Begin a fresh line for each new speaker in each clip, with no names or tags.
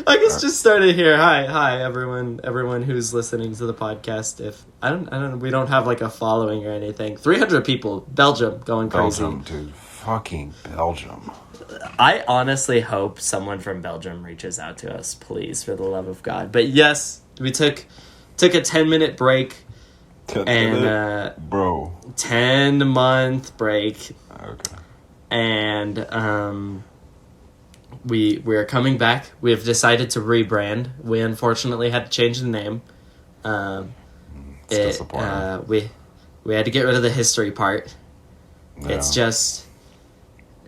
I guess just started here. Hi, everyone who's listening to the podcast. If I don't, we don't have like a following or anything. 300 people, Belgium, going crazy.
Belgium, dude, fucking Belgium.
I honestly hope someone from Belgium reaches out to us, please, for the love of God. But yes, we took a 10-minute break, and 10-month break.
Okay.
And we're coming back. We have decided to rebrand. We unfortunately had to change the name.
It's disappointing.
We had to get rid of the history part.
Yeah.
It's just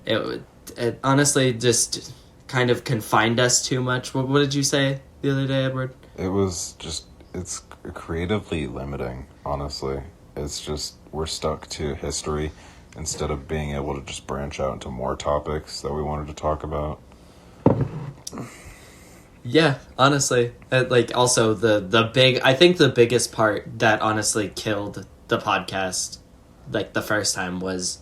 it honestly just kind of confined us too much. What did you say the other day, Edward?
It was just, it's creatively limiting, honestly. It's just, we're stuck to history instead of being able to just branch out into more topics that we wanted to talk about.
Yeah, honestly. Also, I think the biggest part that honestly killed the podcast, like, the first time was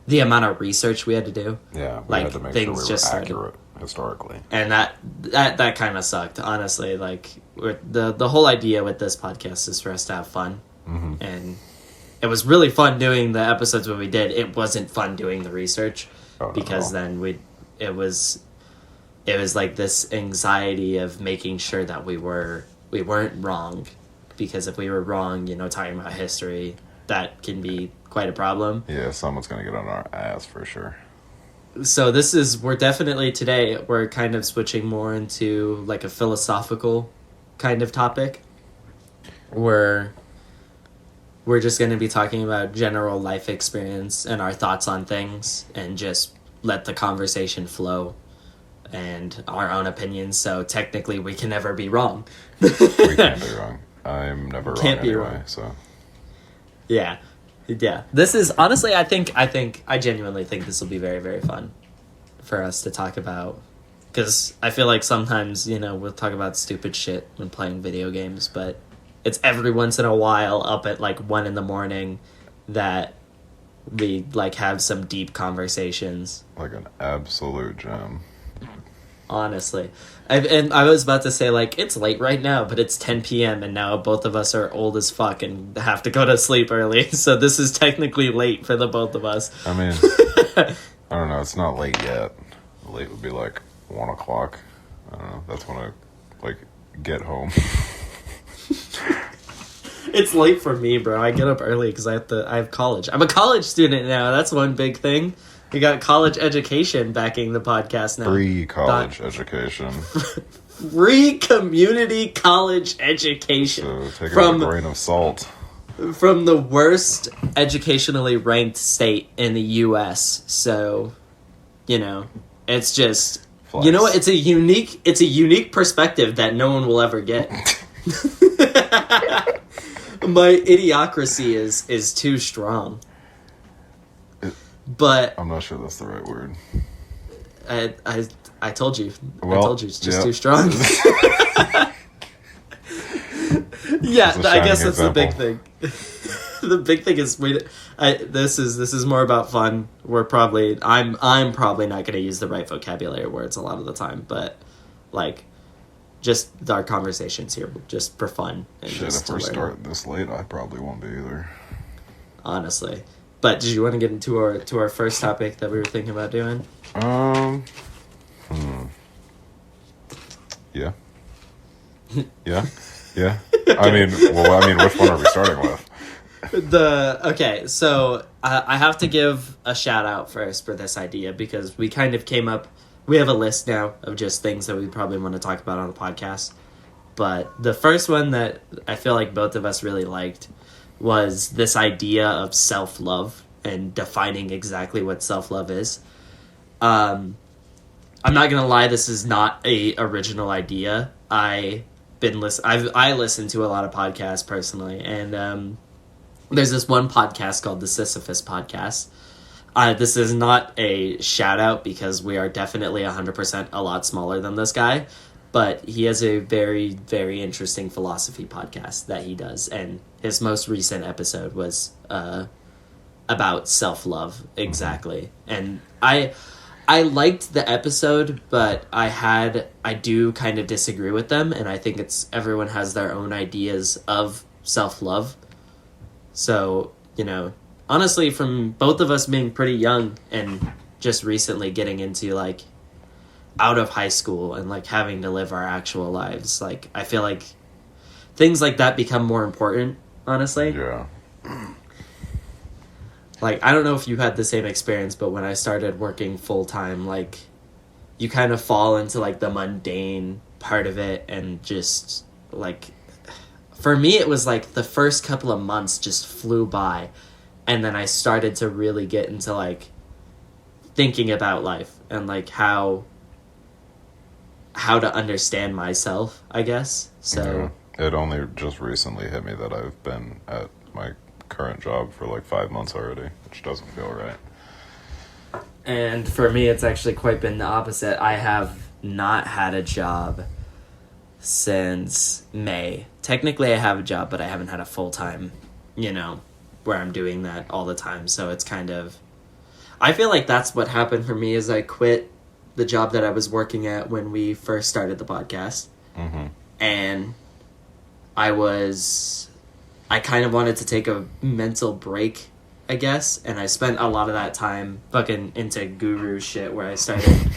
the amount of research we had to do.
Yeah, we had to make sure we were accurate historically.
And that kind of sucked, honestly. Like, the whole idea with this podcast is for us to have fun.
Mm-hmm.
And it was really fun doing the episodes when we did. It wasn't fun doing the research because then it was like this anxiety of making sure that we weren't wrong, because if we were wrong, talking about history, that can be quite a problem.
Yeah, someone's gonna get on our ass for sure.
So we're kind of switching more into like a philosophical kind of topic, where we're just going to be talking about general life experience and our thoughts on things, and just let the conversation flow and our own opinions. So technically we can never be wrong.
We can't be wrong. I'm never wrong
Can't be
anyway,
wrong.
So.
Yeah. This is honestly, I genuinely think this will be very, very fun for us to talk about, because I feel like sometimes, we'll talk about stupid shit when playing video games, but it's every once in a while up at like 1 a.m. that we like have some deep conversations.
Like an absolute gem.
Honestly. I was about to say, like, it's late right now, but it's 10 p.m. and now both of us are old as fuck and have to go to sleep early. So this is technically late for the both of us.
I mean, I don't know. It's not late yet. Late would be like 1 o'clock. I don't know. That's when I like get home.
It's late for me, bro. I get up early because I have college. I'm a college student now. That's one big thing. We got college education backing the podcast now.
Free college education.
Free community college education.
So take it with a grain of salt.
From the worst educationally ranked state in the U.S. So, it's just...
Flex.
You know what? It's a unique perspective that no one will ever get. My idiocracy is too strong. But
I'm not sure that's the right word.
I told you.
Well,
I told you it's just too strong. Yeah, I guess that's
example.
the big thing. The big thing is this is more about fun. I'm probably not going to use the right vocabulary words a lot of the time, but like just our conversations here just for fun. And
Shit,
just
if we start this late, I probably won't be either.
Honestly. But did you want to get into our first topic that we were thinking about doing?
Yeah. Yeah. I mean, which one are we starting with?
Okay, so I have to give a shout out first for this idea, because we kind of came up. We have a list now of just things that we probably want to talk about on the podcast. But the first one that I feel like both of us really liked was this idea of self-love and defining exactly what self-love is. I'm not gonna lie, this is not a original idea. I listen to a lot of podcasts personally, and there's this one podcast called the Sisyphus Podcast. This is not a shout out because we are definitely 100% a lot smaller than this guy, but he has a very, very interesting philosophy podcast that he does, and his most recent episode was about self-love, exactly. And I I liked the episode, but I do kind of disagree with them, and I think everyone has their own ideas of self-love. So, honestly, from both of us being pretty young and just recently getting into, like, out of high school and, like, having to live our actual lives, like, I feel like things like that become more important, honestly.
Yeah.
Like, I don't know if you had the same experience, but when I started working full-time, like, you kind of fall into, like, the mundane part of it, and just, like, for me, it was, like, the first couple of months just flew by, and then I started to really get into, like, thinking about life, and, like, how to understand myself, I guess, so...
Yeah. It only just recently hit me that I've been at my current job for like 5 months already, which doesn't feel right.
And for me, it's actually quite been the opposite. I have not had a job since May. Technically, I have a job, but I haven't had a full-time, where I'm doing that all the time. So it's kind of... I feel like that's what happened for me, is I quit the job that I was working at when we first started the podcast.
Mm-hmm.
And I kind of wanted to take a mental break, I guess, and I spent a lot of that time fucking into guru shit, where I started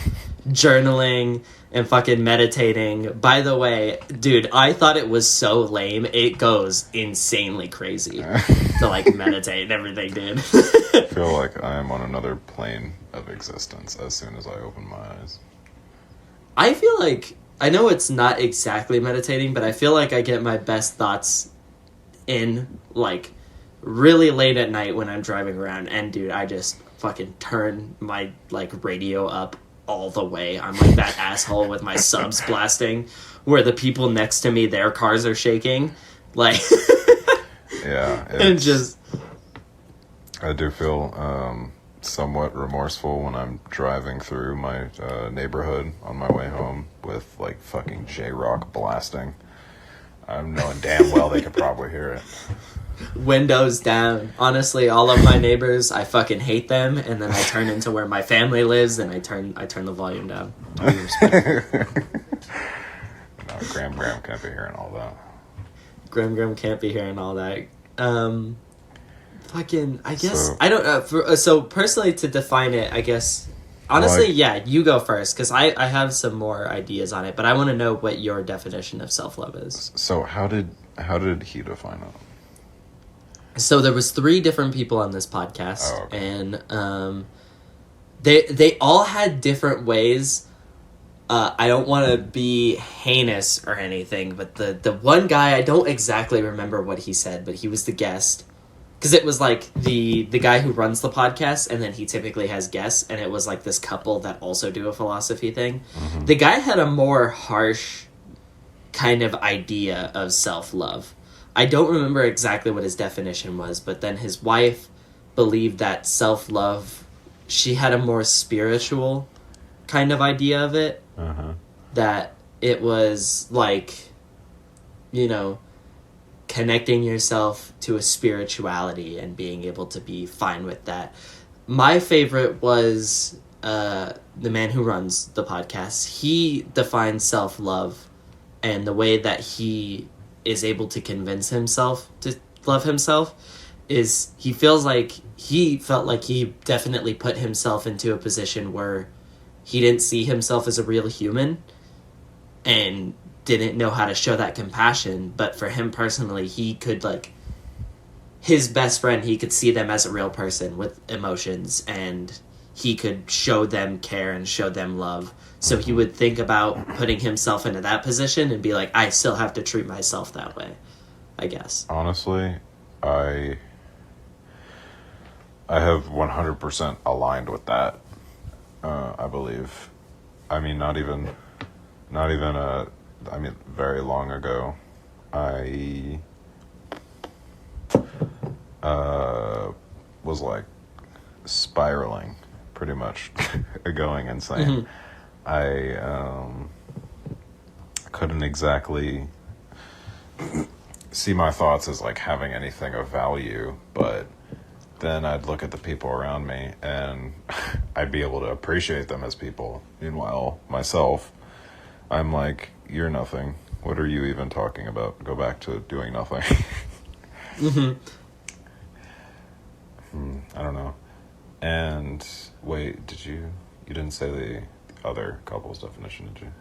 journaling and fucking meditating. By the way, dude, I thought it was so lame. It goes insanely crazy to, like, meditate and everything, dude.
I feel like I am on another plane of existence as soon as I open my eyes.
I feel like, I know it's not exactly meditating, but I feel like I get my best thoughts in, like, really late at night when I'm driving around, and dude, I just fucking turn my, like, radio up all the way. I'm like that asshole with my subs blasting, where the people next to me, their cars are shaking, like...
Yeah.
And just...
I do feel somewhat remorseful when I'm driving through my neighborhood on my way home with, like, fucking J-Rock blasting. I'm knowing damn well they could probably hear it.
Windows down. Honestly, all of my neighbors, I fucking hate them, and then I turn into where my family lives, and I turn the volume down.
No, Graham can't be hearing all that.
Graham can't be hearing all that. Fucking, I guess,
So,
I don't, so personally, to define it, I guess, honestly,
like,
yeah, you go first, because I have some more ideas on it, but I want to know what your definition of self-love is.
So how did he define it?
So there was 3 different people on this podcast,
Oh, okay.
and they all had different ways. I don't want to be heinous or anything, but the one guy, I don't exactly remember what he said, but he was the guest. Because it was like the guy who runs the podcast, and then he typically has guests, and it was like this couple that also do a philosophy thing.
Mm-hmm.
The guy had a more harsh kind of idea of self-love. I don't remember exactly what his definition was, but then his wife believed that self-love, she had a more spiritual kind of idea of it.
Uh-huh.
That it was like, connecting yourself to a spirituality and being able to be fine with that. My favorite was the man who runs the podcast. He defines self-love, and the way that he is able to convince himself to love himself is he felt like he definitely put himself into a position where he didn't see himself as a real human and didn't know how to show that compassion. But for him personally, he could, like, his best friend, he could see them as a real person with emotions, and he could show them care and show them love. So he would think about putting himself into that position and be like, I still have to treat myself that way, I guess.
Honestly, I have 100% aligned with that. I believe. I mean, not even very long ago, I was, like, spiraling, pretty much, going insane. Mm-hmm. I couldn't exactly see my thoughts as, like, having anything of value, but then I'd look at the people around me and I'd be able to appreciate them as people. Meanwhile, myself, I'm like, you're nothing. What are you even talking about? Go back to doing nothing.
Mm-hmm.
I don't know. And wait, you didn't say the other couple's definition, did you?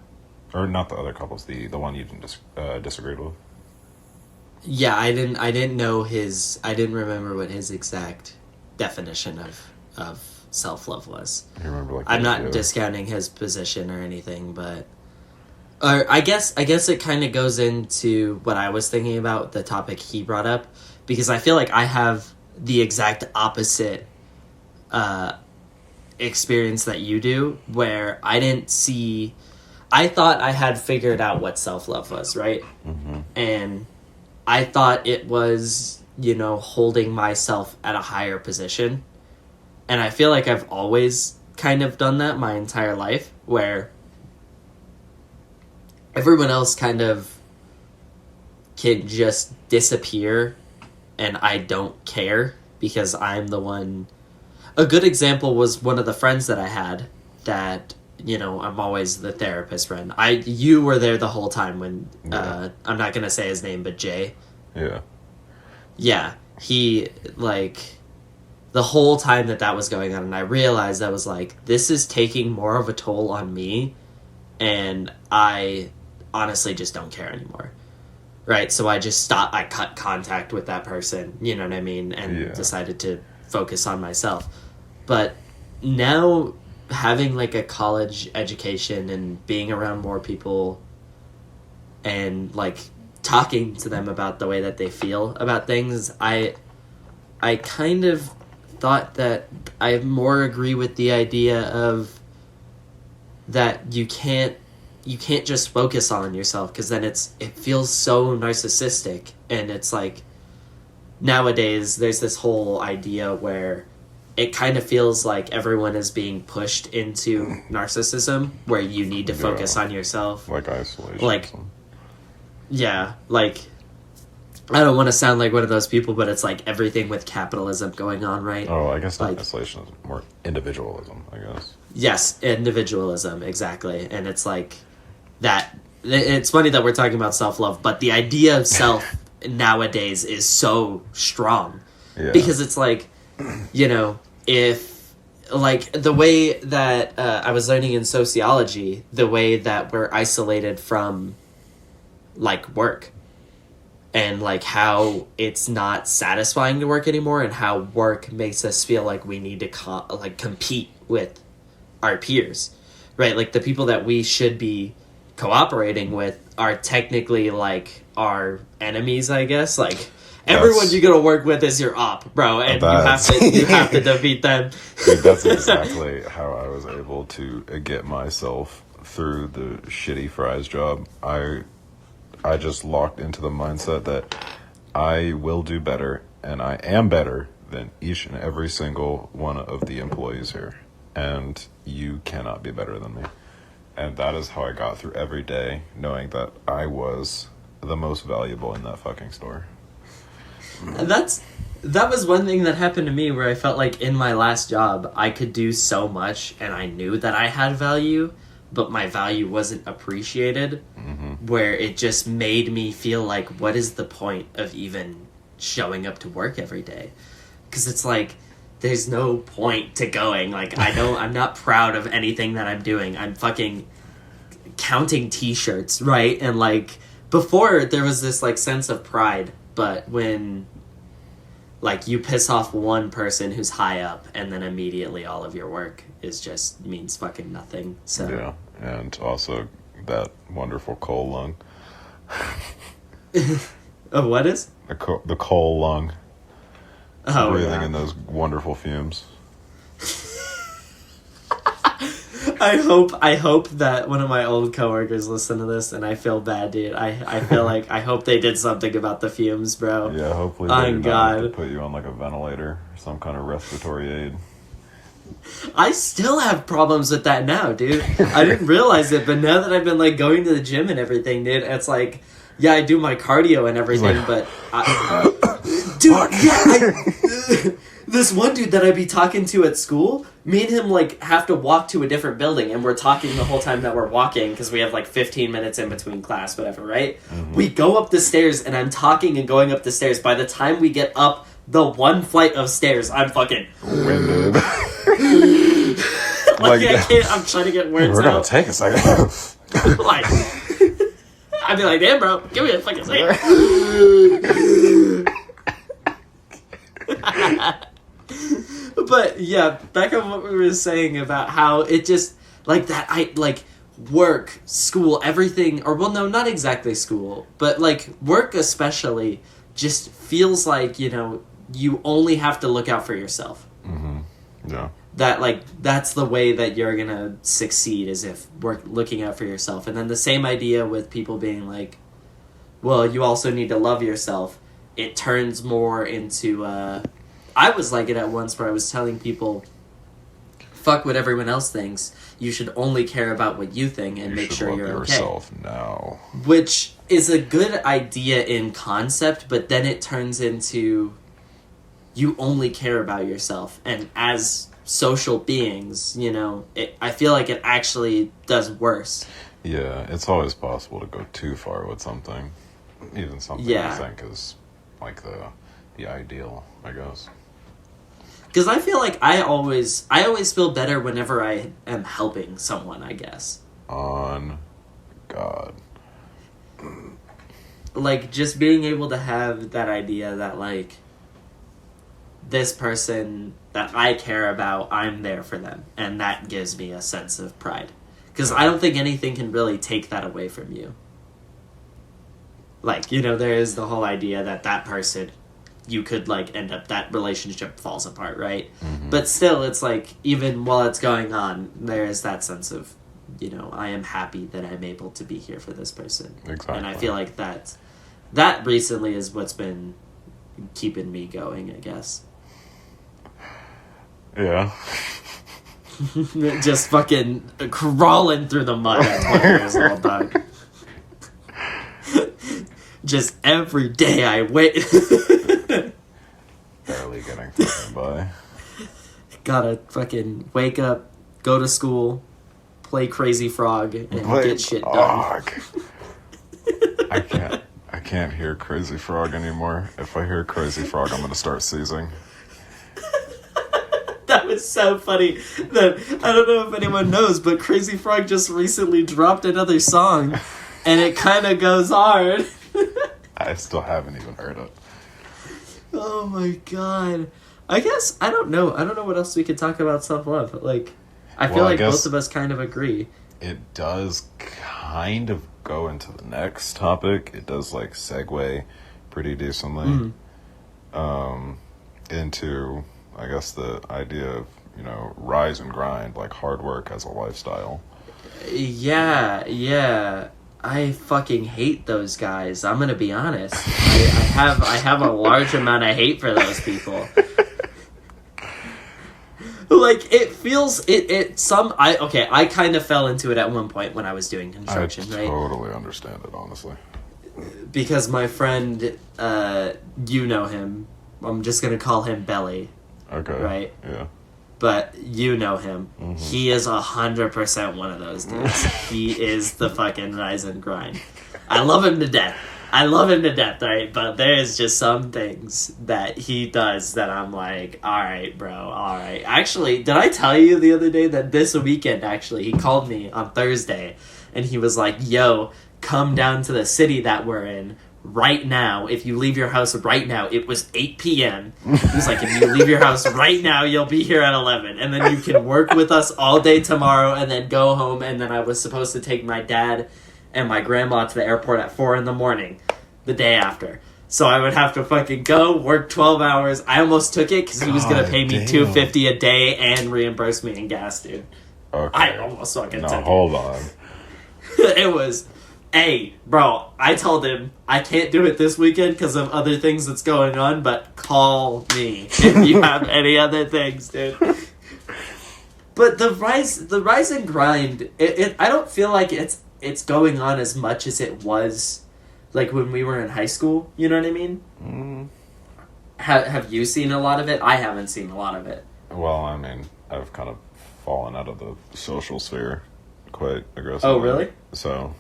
Or not the other couples, the one you didn't disagreed with?
Yeah, I didn't know I didn't remember what his exact definition of self-love was.
You remember, like,
I'm not discounting his position or anything, but I guess it kind of goes into what I was thinking about, the topic he brought up, because I feel like I have the exact opposite experience that you do, where I thought I had figured out what self-love was, right?
Mm-hmm.
And I thought it was, holding myself at a higher position. And I feel like I've always kind of done that my entire life, where everyone else kind of can just disappear and I don't care because I'm the one. A good example was one of the friends that I had that, I'm always the therapist friend. You were there the whole time when, I'm not going to say his name, but Jay.
Yeah.
Yeah. He, the whole time that was going on, and I realized I was like, this is taking more of a toll on me, and I honestly just don't care anymore. Right? So I just I cut contact with that person, you know what I mean, and decided to focus on myself. But now, having a college education and being around more people and talking to them about the way that they feel about things, I kind of thought that I more agree with the idea of that you can't just focus on yourself, because then it feels so narcissistic. And it's nowadays there's this whole idea where it kind of feels like everyone is being pushed into narcissism, where you need to focus on yourself.
Isolation.
Yeah, I don't want to sound like one of those people, but it's everything with capitalism going on, right?
Oh, I guess not isolation, is more individualism, I guess.
Yes, individualism, exactly. And it's that. It's funny that we're talking about self-love, but the idea of self nowadays is so strong.
Yeah.
Because it's if the way that I was learning in sociology, the way that we're isolated from work, and how it's not satisfying to work anymore, and how work makes us feel like we need to compete with our peers, right? The people that we should be cooperating with are technically our enemies, I guess. Everyone you go to work with is your op, bro, and you have to defeat them.
Dude, that's exactly how I was able to get myself through the shitty fries job. I just locked into the mindset that I will do better, and I am better than each and every single one of the employees here. And you cannot be better than me. And that is how I got through every day, knowing that I was the most valuable in that fucking store.
That was one thing that happened to me, where I felt in my last job I could do so much and I knew that I had value, but my value wasn't appreciated, where it just made me feel what is the point of even showing up to work every day? Because it's there's no point to going. I'm not proud of anything that I'm doing. I'm fucking counting t-shirts, right? And before there was this sense of pride, but when you piss off one person who's high up, and then immediately all of your work means fucking nothing. So
yeah, and also that wonderful coal lung.
Oh, what is?
The coal lung.
Oh,
breathing in those wonderful fumes.
I hope that one of my old coworkers listen to this, and I feel bad, dude. I feel I hope they did something about the fumes, bro.
Yeah, hopefully they did not have to put you on a ventilator or some kind of respiratory aid.
I still have problems with that now, dude. I didn't realize it, but now that I've been going to the gym and everything, dude, it's yeah, I do my cardio and everything, but Dude,
fuck?
yeah, this one dude that I'd be talking to at school, me and him, like, have to walk to a different building, and we're talking the whole time that we're walking, because we have, like, 15 minutes in between class, whatever, right? Mm-hmm. We go up the stairs, and I'm talking and going up the stairs. By the time we get up the one flight of stairs, I'm fucking...
winded.
like, I can't, I'm trying to get words
We're gonna
out.
take a second.
Like... I'd be like, damn, bro, give me a fucking second. But yeah, back on what we were saying about how it just like that work, school, everything, or well, no, not exactly school, but like work especially just feels like, you know, you only have to look out for yourself.
Mm-hmm. Yeah.
That like that's the way that you're gonna succeed, is if we're looking out for yourself. And then the same idea with people being like, well, you also need to love yourself. It turns more into I was like it at once where I was telling people, fuck what everyone else thinks. You should only care about what you think and make sure you're okay.
yourself now.
Which is a good idea in concept, but then it turns into you only care about yourself. And as social beings, you know, I feel like it actually does worse.
Yeah, it's always possible to go too far with something. Even something you think is like the ideal, I guess.
Because I feel like I always feel better whenever I am helping someone, I guess.
On God.
Like, just being able to have that idea that, like, this person that I care about, I'm there for them. And that gives me a sense of pride. Because I don't think anything can really take that away from you. Like, you know, there is the whole idea that person, you could, like, end up, that relationship falls apart, right? Mm-hmm. But still, it's like, even while it's going on, there is that sense of, you know, I am happy that I'm able to be here for this person.
Exactly.
And I feel like that recently is what's been keeping me going, I guess.
Yeah.
Just fucking crawling through the mud at 20 years old, dog. Just every day I wait.
Barely getting fucking by.
Gotta fucking wake up, go to school, play Crazy Frog, and get shit done.
I can't hear Crazy Frog anymore. If I hear Crazy Frog, I'm gonna start seizing.
That was so funny. That I don't know if anyone knows, but Crazy Frog just recently dropped another song, and it kind of goes hard.
I still haven't even heard it.
Oh my god. I guess, I don't know what else we could talk about self-love. Like, I feel like both of us kind of agree.
It does kind of go into the next topic. It does, like, segue pretty decently into, I guess, the idea of, you know, rise and grind, like hard work as a lifestyle.
Yeah. I fucking hate those guys. I'm gonna be honest. I have a large amount of hate for those people. Like, it feels I kind of fell into it at one point when I was doing construction, right?
I totally understand it, honestly.
Because my friend, you know him. I'm just gonna call him Belly.
Okay.
Right?
Yeah.
But you know him. Mm-hmm. He is 100% one of those dudes. He is the fucking rise and grind. I love him to death, right? But there is just some things that he does that I'm like, alright, bro, alright. Actually, did I tell you the other day that this weekend, actually, he called me on Thursday, and he was like, yo, come down to the city that we're in right now. If you leave your house right now, it was 8 p.m. He's like, if you leave your house right now, you'll be here at 11. And then you can work with us all day tomorrow and then go home. And then I was supposed to take my dad and my grandma to the airport at 4 a.m. the day after. So I would have to fucking go, work 12 hours. I almost took it because he was going to pay me $250 a day and reimburse me in gas, dude.
Okay.
I almost fucking took it.
Hold on.
It was... Hey, bro, I told him I can't do it this weekend because of other things that's going on, but call me if you have any other things, dude. But the rise and grind, I don't feel like it's going on as much as it was, like, when we were in high school. You know what I mean? Have you seen a lot of it? I haven't seen a lot of it.
Well, I mean, I've kind of fallen out of the social sphere quite aggressively.
Oh, really?
So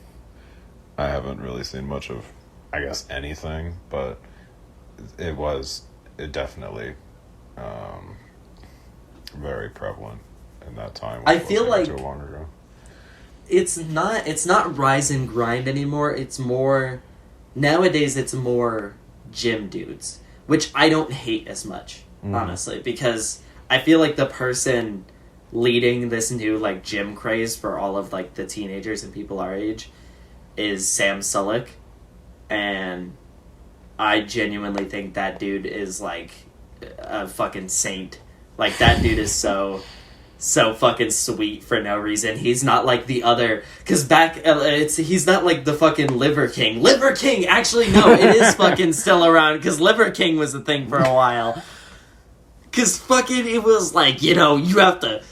I haven't really seen much of, I guess, anything, but it definitely very prevalent in that time.
I feel like
too long ago.
It's not rise and grind anymore. It's more nowadays. It's more gym dudes, which I don't hate as much, honestly, because I feel like the person leading this new like gym craze for all of like the teenagers and people our age is Sam Sulek, and I genuinely think that dude is like a fucking saint. Like that dude is so fucking sweet for no reason. He's not like the other, because he's not like the fucking Liver King. Liver King, actually no, it is fucking still around, because Liver King was a thing for a while. Because fucking it was like, you know, you have to...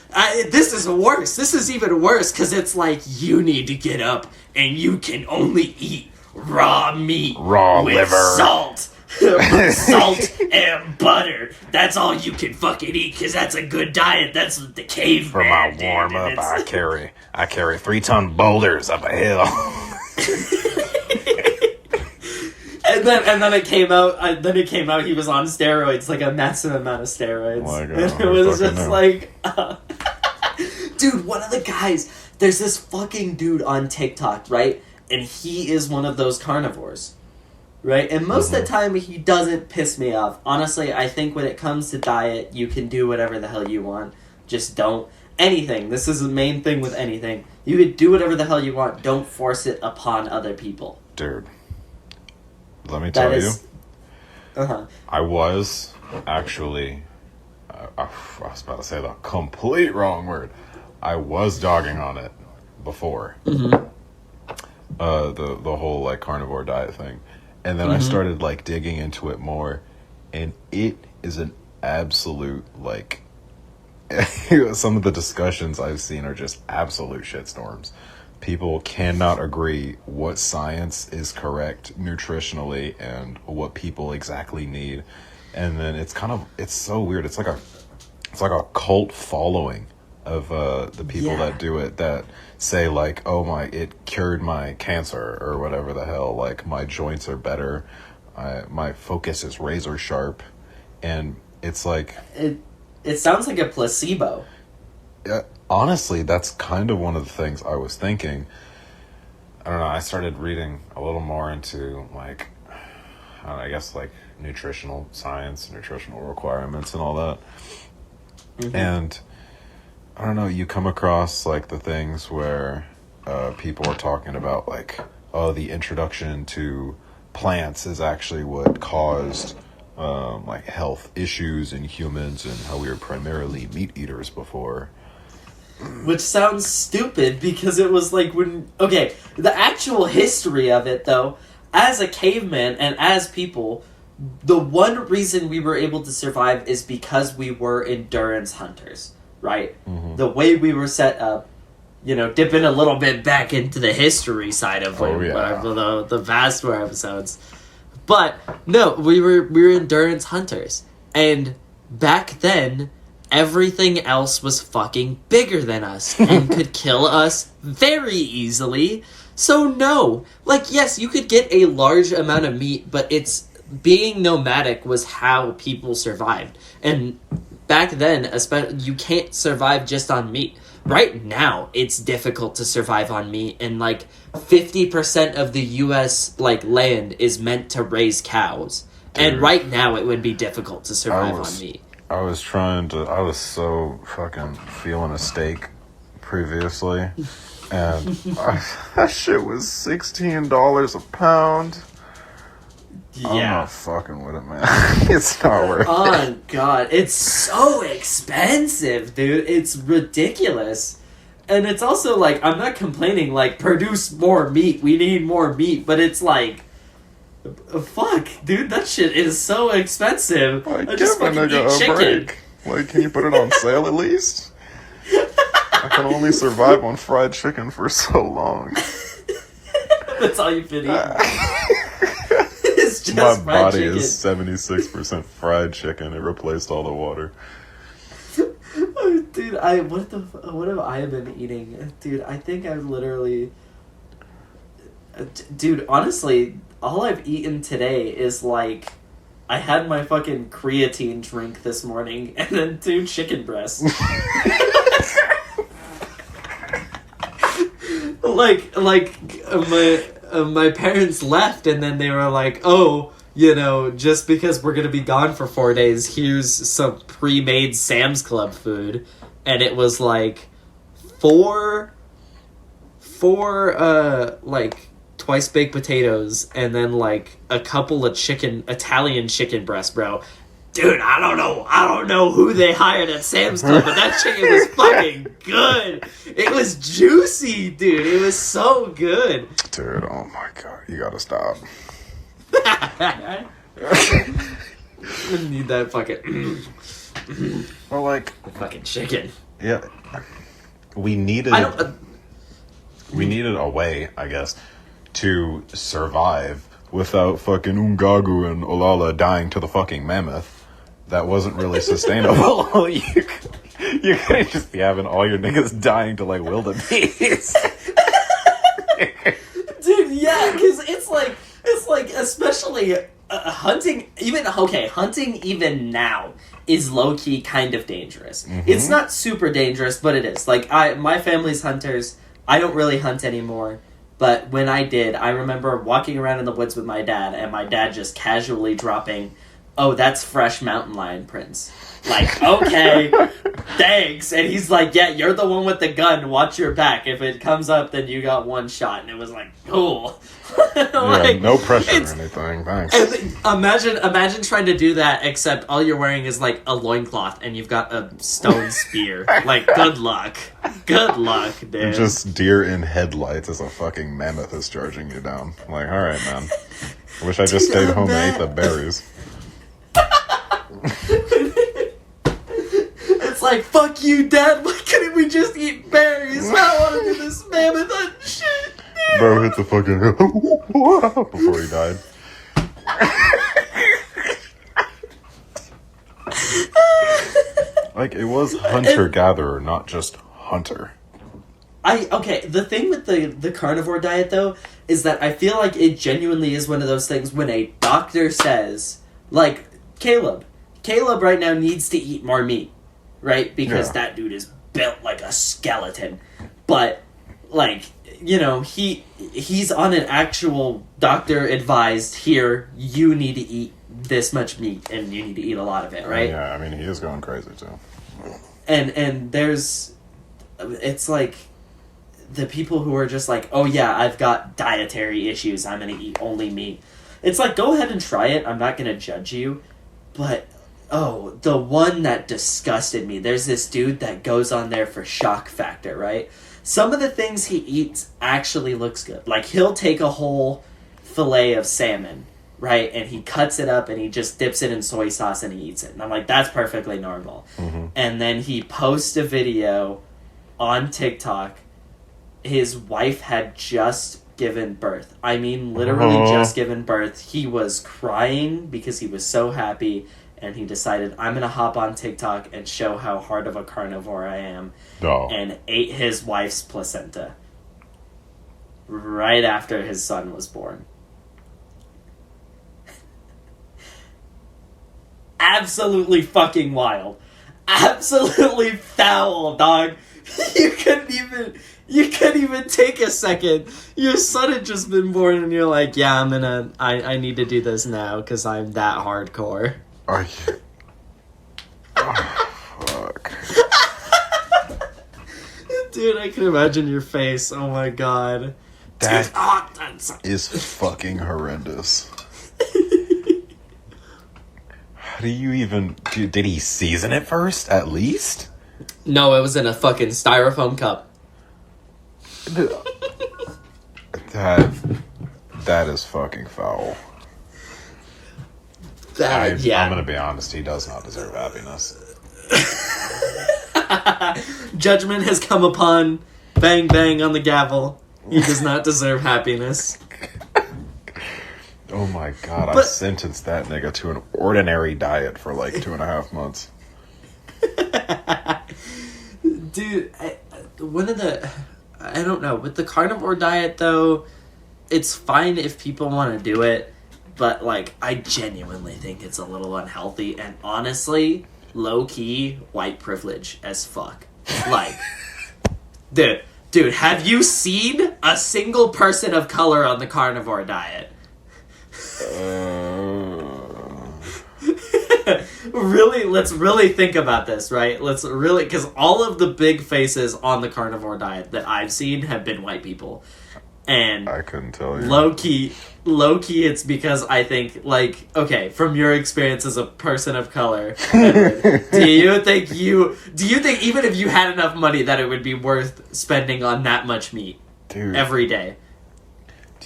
this is worse. This is even worse, because it's like, you need to get up and you can only eat raw meat.
Raw
with
liver.
Salt. Salt and butter. That's all you can fucking eat, because that's a good diet. That's what the caveman
For my
did,
warm up, I carry 3-ton boulders up a hill.
And then it came out. He was on steroids, like a massive amount of steroids.
Oh my God,
and it was just like, dude, one of the guys. There's this fucking dude on TikTok, right? And he is one of those carnivores, right? And most of the time, he doesn't piss me off. Honestly, I think when it comes to diet, you can do whatever the hell you want. Just don't anything. This is the main thing with anything. You could do whatever the hell you want. Don't force it upon other people,
dude. Let me tell you, I was actually, I was about to say the complete wrong word. I was dogging on it before, the whole like carnivore diet thing, and then I started like digging into it more, and it is an absolute like, some of the discussions I've seen are just absolute shitstorms. People cannot agree what science is correct nutritionally and what people exactly need. And then it's so weird. It's like a cult following of the people that do it, that say like, oh it cured my cancer or whatever the hell. Like my joints are better. My focus is razor sharp. And it's like...
It sounds like a placebo.
Honestly, that's kind of one of the things I was thinking. I don't know, I started reading a little more into, like, I guess, like, nutritional science, nutritional requirements and all that. And, I don't know, you come across, like, the things where people are talking about, like, oh, the introduction to plants is actually what caused, like, health issues in humans, and how we were primarily meat eaters before.
Which sounds stupid, because it was like the actual history of it, though, as a caveman and as people, the one reason we were able to survive is because we were endurance hunters, right? The way we were set up, dipping a little bit back into the history side of the vast war episodes. But, no, we were endurance hunters. And back then... everything else was fucking bigger than us and could kill us very easily. So no. Like, yes, you could get a large amount of meat, but being nomadic was how people survived. And back then, especially, you can't survive just on meat. Right now, it's difficult to survive on meat, and like 50% of the US like land is meant to raise cows. Dude, and right now it would be difficult to survive on meat.
I was so fucking feeling a steak previously, and that shit was $16 a pound. Yeah. I'm not fucking with it, man. It's not worth it.
Oh, God. It's so expensive, dude. It's ridiculous. And it's also, like, I'm not complaining, like, produce more meat. We need more meat. But it's like, fuck, dude, that shit is so expensive.
Like, I just fucking eat chicken. Break. Like, can you put it on sale at least? I can only survive on fried chicken for so long.
That's all you've been eating. It's
My
fried
body
chicken.
is 76% fried chicken. It replaced all the water.
Oh, dude, what have I been eating? Dude, I think I've literally... Dude, honestly, all I've eaten today is, like... I had my fucking creatine drink this morning, and then 2 chicken breasts. My parents left, and then they were like, oh, you know, just because we're gonna be gone for 4 days, here's some pre-made Sam's Club food. And it was like four like twice baked potatoes, and then like a couple of Italian chicken breasts, bro. Dude, I don't know who they hired at Sam's Club, but that chicken was fucking good. It was juicy, dude. It was so good.
Dude, oh my god, you gotta stop.
I need that fucking
Well, like,
fucking chicken.
yeah, we needed a way, I guess, to survive without fucking Ungagu and Olala dying to the fucking mammoth. That wasn't really sustainable. You couldn't just be having all your niggas dying to, like, wildebeest.
Dude, yeah, because it's like, especially hunting even now is low-key kind of dangerous. Mm-hmm. It's not super dangerous, but it is. Like, my family's hunters. I don't really hunt anymore. But when I did, I remember walking around in the woods with my dad, and my dad just casually dropping, oh, that's fresh mountain lion prints. Like, okay, thanks. And he's like, yeah, you're the one with the gun. Watch your back. If it comes up, then you got one shot. And it was like, cool.
Like, no pressure or anything. Thanks.
Imagine trying to do that, except all you're wearing is like a loincloth and you've got a stone spear. Like, good luck. Good luck, dude.
Just deer in headlights as a fucking mammoth is charging you down. I'm like, alright, man. I wish I just stayed home and ate the berries.
It's like, fuck you, Dad. Why couldn't we just eat berries? I want to do this mammoth shit.
Bro hit the fucking before he died. Like, it was hunter-gatherer, not just hunter.
The thing with the carnivore diet, though, is that I feel like it genuinely is one of those things when a doctor says, like, Caleb right now needs to eat more meat, right? Because that dude is built like a skeleton. But, like, you know, he's on an actual doctor-advised, here, you need to eat this much meat, and you need to eat a lot of it, right?
Yeah, I mean, he is going crazy, too.
And it's like, the people who are just like, oh yeah, I've got dietary issues, I'm gonna eat only meat. It's like, go ahead and try it, I'm not gonna judge you. But, oh, the one that disgusted me, there's this dude that goes on there for shock factor, right? Some of the things he eats actually looks good. Like, he'll take a whole fillet of salmon, right? And he cuts it up and he just dips it in soy sauce and he eats it. And I'm like, that's perfectly normal. Mm-hmm. And then he posts a video on TikTok. His wife had just given birth. I mean, literally just given birth. He was crying because he was so happy. And he decided, I'm going to hop on TikTok and show how hard of a carnivore I am.
Oh.
And ate his wife's placenta. Right after his son was born. Absolutely fucking wild. Absolutely foul, dog. You couldn't even take a second. Your son had just been born and you're like, yeah, I need to do this now because I'm that hardcore.
Oh, fuck.
Dude, I can imagine your face. Oh my god.
That is fucking horrendous. How do you even... Did he season it first, at least?
No, it was in a fucking styrofoam cup.
That is fucking foul. I'm gonna be honest, he does not deserve happiness.
Judgment has come upon. Bang bang on the gavel. He does not deserve happiness.
Oh my god, I
But
sentenced that nigga to an ordinary diet for like 2.5 months.
dude, I don't know, with the carnivore diet though, it's fine if people want to do it, but like I genuinely think it's a little unhealthy and honestly low key white privilege as fuck. Like, dude, have you seen a single person of color on the carnivore diet? Really, let's really think about this, right? Let's really, because all of the big faces on the carnivore diet that I've seen have been white people. And
I couldn't tell you.
low key, it's because I think, like, okay, from your experience as a person of color, Edward, do you think even if you had enough money that it would be worth spending on that much meat,
dude,
every day?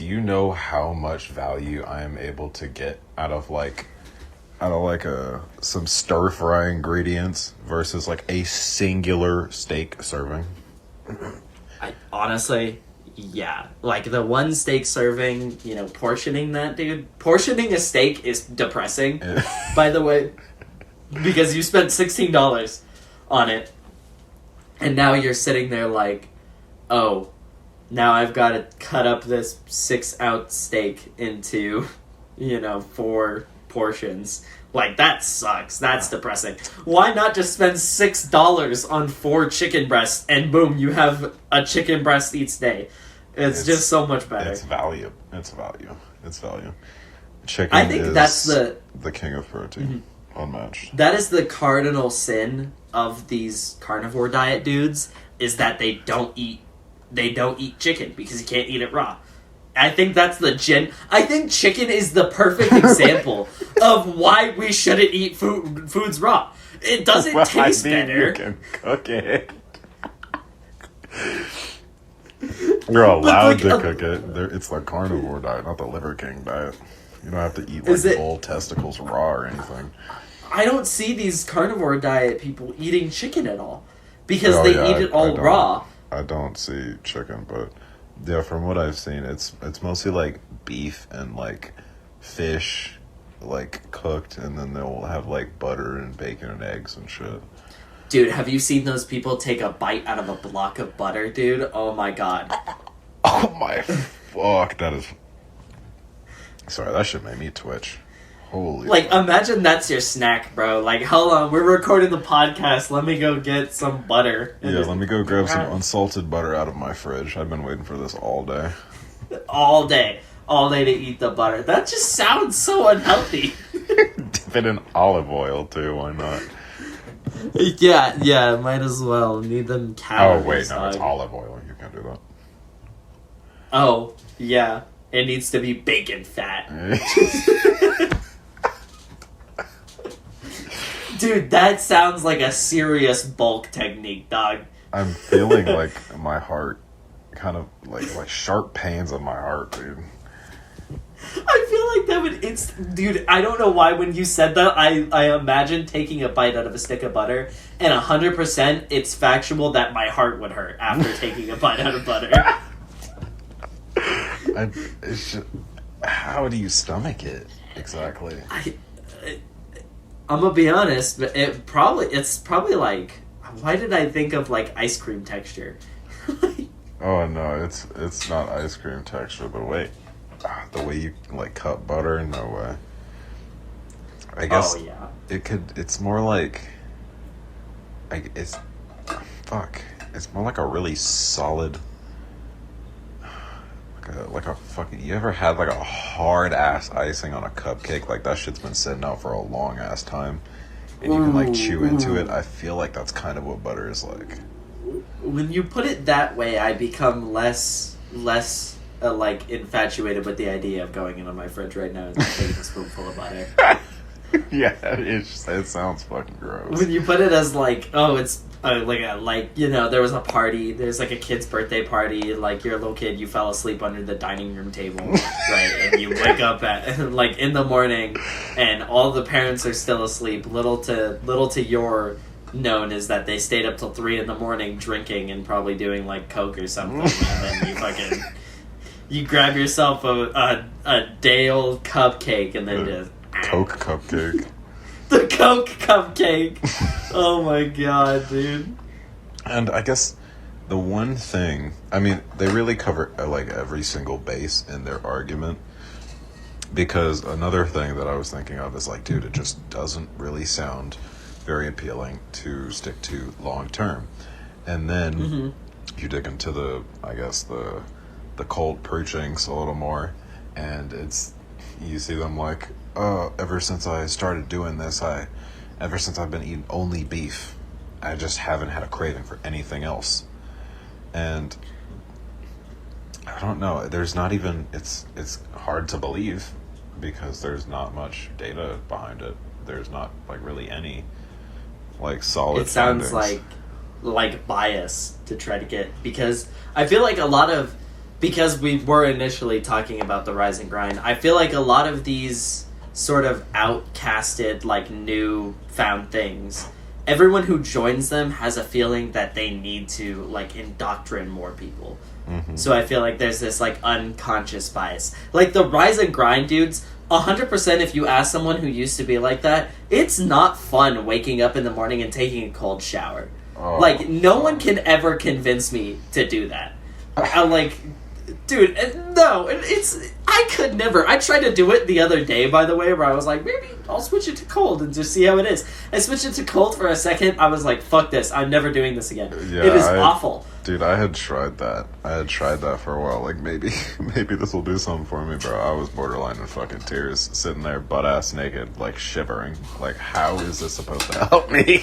do you know how much value I am able to get out of some stir fry ingredients versus like a singular steak serving?
I honestly, yeah, like the one steak serving, portioning that, dude. Portioning a steak is depressing, by the way, because you spent $16 on it, and now you're sitting there like, oh, now I've got to cut up this 6-ounce steak into, 4 portions. Like, that sucks. That's depressing. Why not just spend $6 on 4 chicken breasts and boom, you have a chicken breast each day? It's just so much better.
It's value. Chicken
I think
is
that's the
king of protein. Unmatched.
That is the cardinal sin of these carnivore diet dudes, is that they don't eat chicken because you can't eat it raw. I think that's I think chicken is the perfect example of why we shouldn't eat foods raw. It doesn't taste better.
You can cook it. You're allowed to cook it. It's the carnivore diet, not the Liver King diet. You don't have to eat full testicles raw or anything.
I don't see these carnivore diet people eating chicken at all because they eat it all raw.
I don't see chicken, but yeah, from what I've seen, it's mostly like beef and like fish, like cooked, and then they'll have like butter and bacon and eggs and shit.
Dude, have you seen those people take a bite out of a block of butter, dude? Oh my god.
Oh my fuck, that is... Sorry, that shit made me twitch. Holy fuck.
Imagine that's your snack, bro. Like, hold on, we're recording the podcast. Let me go get some butter.
Yeah, let me go grab some unsalted butter out of my fridge. I've been waiting for this all day.
All day to eat the butter. That just sounds so unhealthy.
Dip it in olive oil, too. Why not?
Yeah, might as well. Need them calories.
Oh, wait, no, it's olive oil. You can't do that.
Oh, yeah. It needs to be bacon fat. Dude, that sounds like a serious bulk technique, dog.
I'm feeling like my heart, kind of like sharp pains in my heart, dude.
I feel like that would... Dude, I don't know why when you said that, I imagined taking a bite out of a stick of butter, and 100% it's factual that my heart would hurt after taking a bite out of butter.
How do you stomach it exactly?
I'm gonna be honest, but it's probably like, why did I think of like ice cream texture?
Oh no, it's not ice cream texture. But wait, the way you like cut butter, no way. I guess it's more like, it's more like a really solid. Like a fucking... You ever had like a hard ass icing on a cupcake? Like that shit's been sitting out for a long ass time, and you can like chew into it. I feel like that's kind of what butter is like.
When you put it that way, I become less like infatuated with the idea of going into my fridge right now and taking a spoonful of butter.
Yeah, it sounds fucking gross.
When you put it as like, oh, it's there was a party, there's like a kid's birthday party, like you're a little kid, you fell asleep under the dining room table, right, and you wake up at like in the morning, and all the parents are still asleep. Little to your known is that they stayed up till 3 a.m. drinking and probably doing like coke or something, and then you fucking You grab yourself a day old cupcake and then just
Coke cupcake.
the Coke cupcake. Oh my god, dude.
And I guess the one thing, I mean, they really cover like every single base in their argument. Because another thing that I was thinking of is like, dude, it just doesn't really sound very appealing to stick to long term. And then you dig into the cult preachings a little more, and you see them like, oh, ever since I started doing this, ever since I've been eating only beef, I just haven't had a craving for anything else. And I don't know, there's not even, it's hard to believe because there's not much data behind it. There's not like really any like solid
It sounds
findings.
like bias to try to get, because I feel like because we were initially talking about the rise and grind, I feel like a lot of these sort of outcasted, like new found things, everyone who joins them has a feeling that they need to like indoctrinate more people. So I feel like there's this like unconscious bias. Like the rise and grind dudes, 100% if you ask someone who used to be like that, it's not fun waking up in the morning and taking a cold shower. Like, no one can ever convince me to do that. I'm like, dude, no, I could never. I tried to do it the other day, by the way, where I was like, maybe I'll switch it to cold and just see how it is. I switched it to cold for a second. I was like, fuck this. I'm never doing this again.
Yeah,
it is awful.
Dude, I had tried that. For a while. Like, maybe this will do something for me, bro. I was borderline in fucking tears, sitting there butt-ass naked, like, shivering. Like, how is this supposed to help me?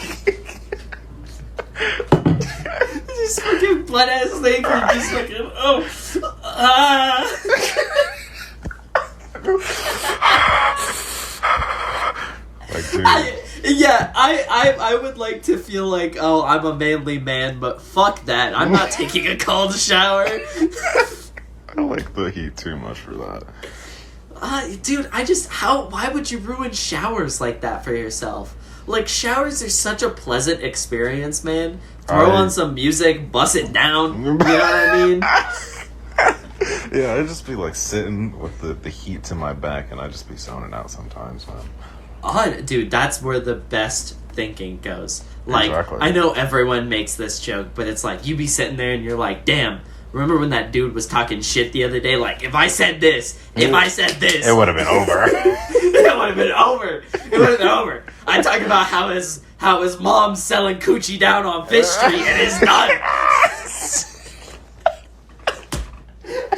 Just fucking butt-ass naked, just fucking,
Like, dude.
I would like to feel like, oh, I'm a manly man, but fuck that. I'm not taking a cold shower.
I like the heat too much for that.
Dude, why would you ruin showers like that for yourself? Like, showers are such a pleasant experience, man. Throw on some music, bust it down, you know what I mean?
Yeah, I'd just be like sitting with the heat to my back and I'd just be zoning out sometimes, man.
Dude, that's where the best thinking goes. Like,
Exactly.
I know everyone makes this joke, but it's like, you be sitting there and you're like, damn, remember when that dude was talking shit the other day? Like, if I said this,
it would have been over.
It would have been over. It would have been over. I talk about how his mom's selling coochie down on Fish Street and it's done.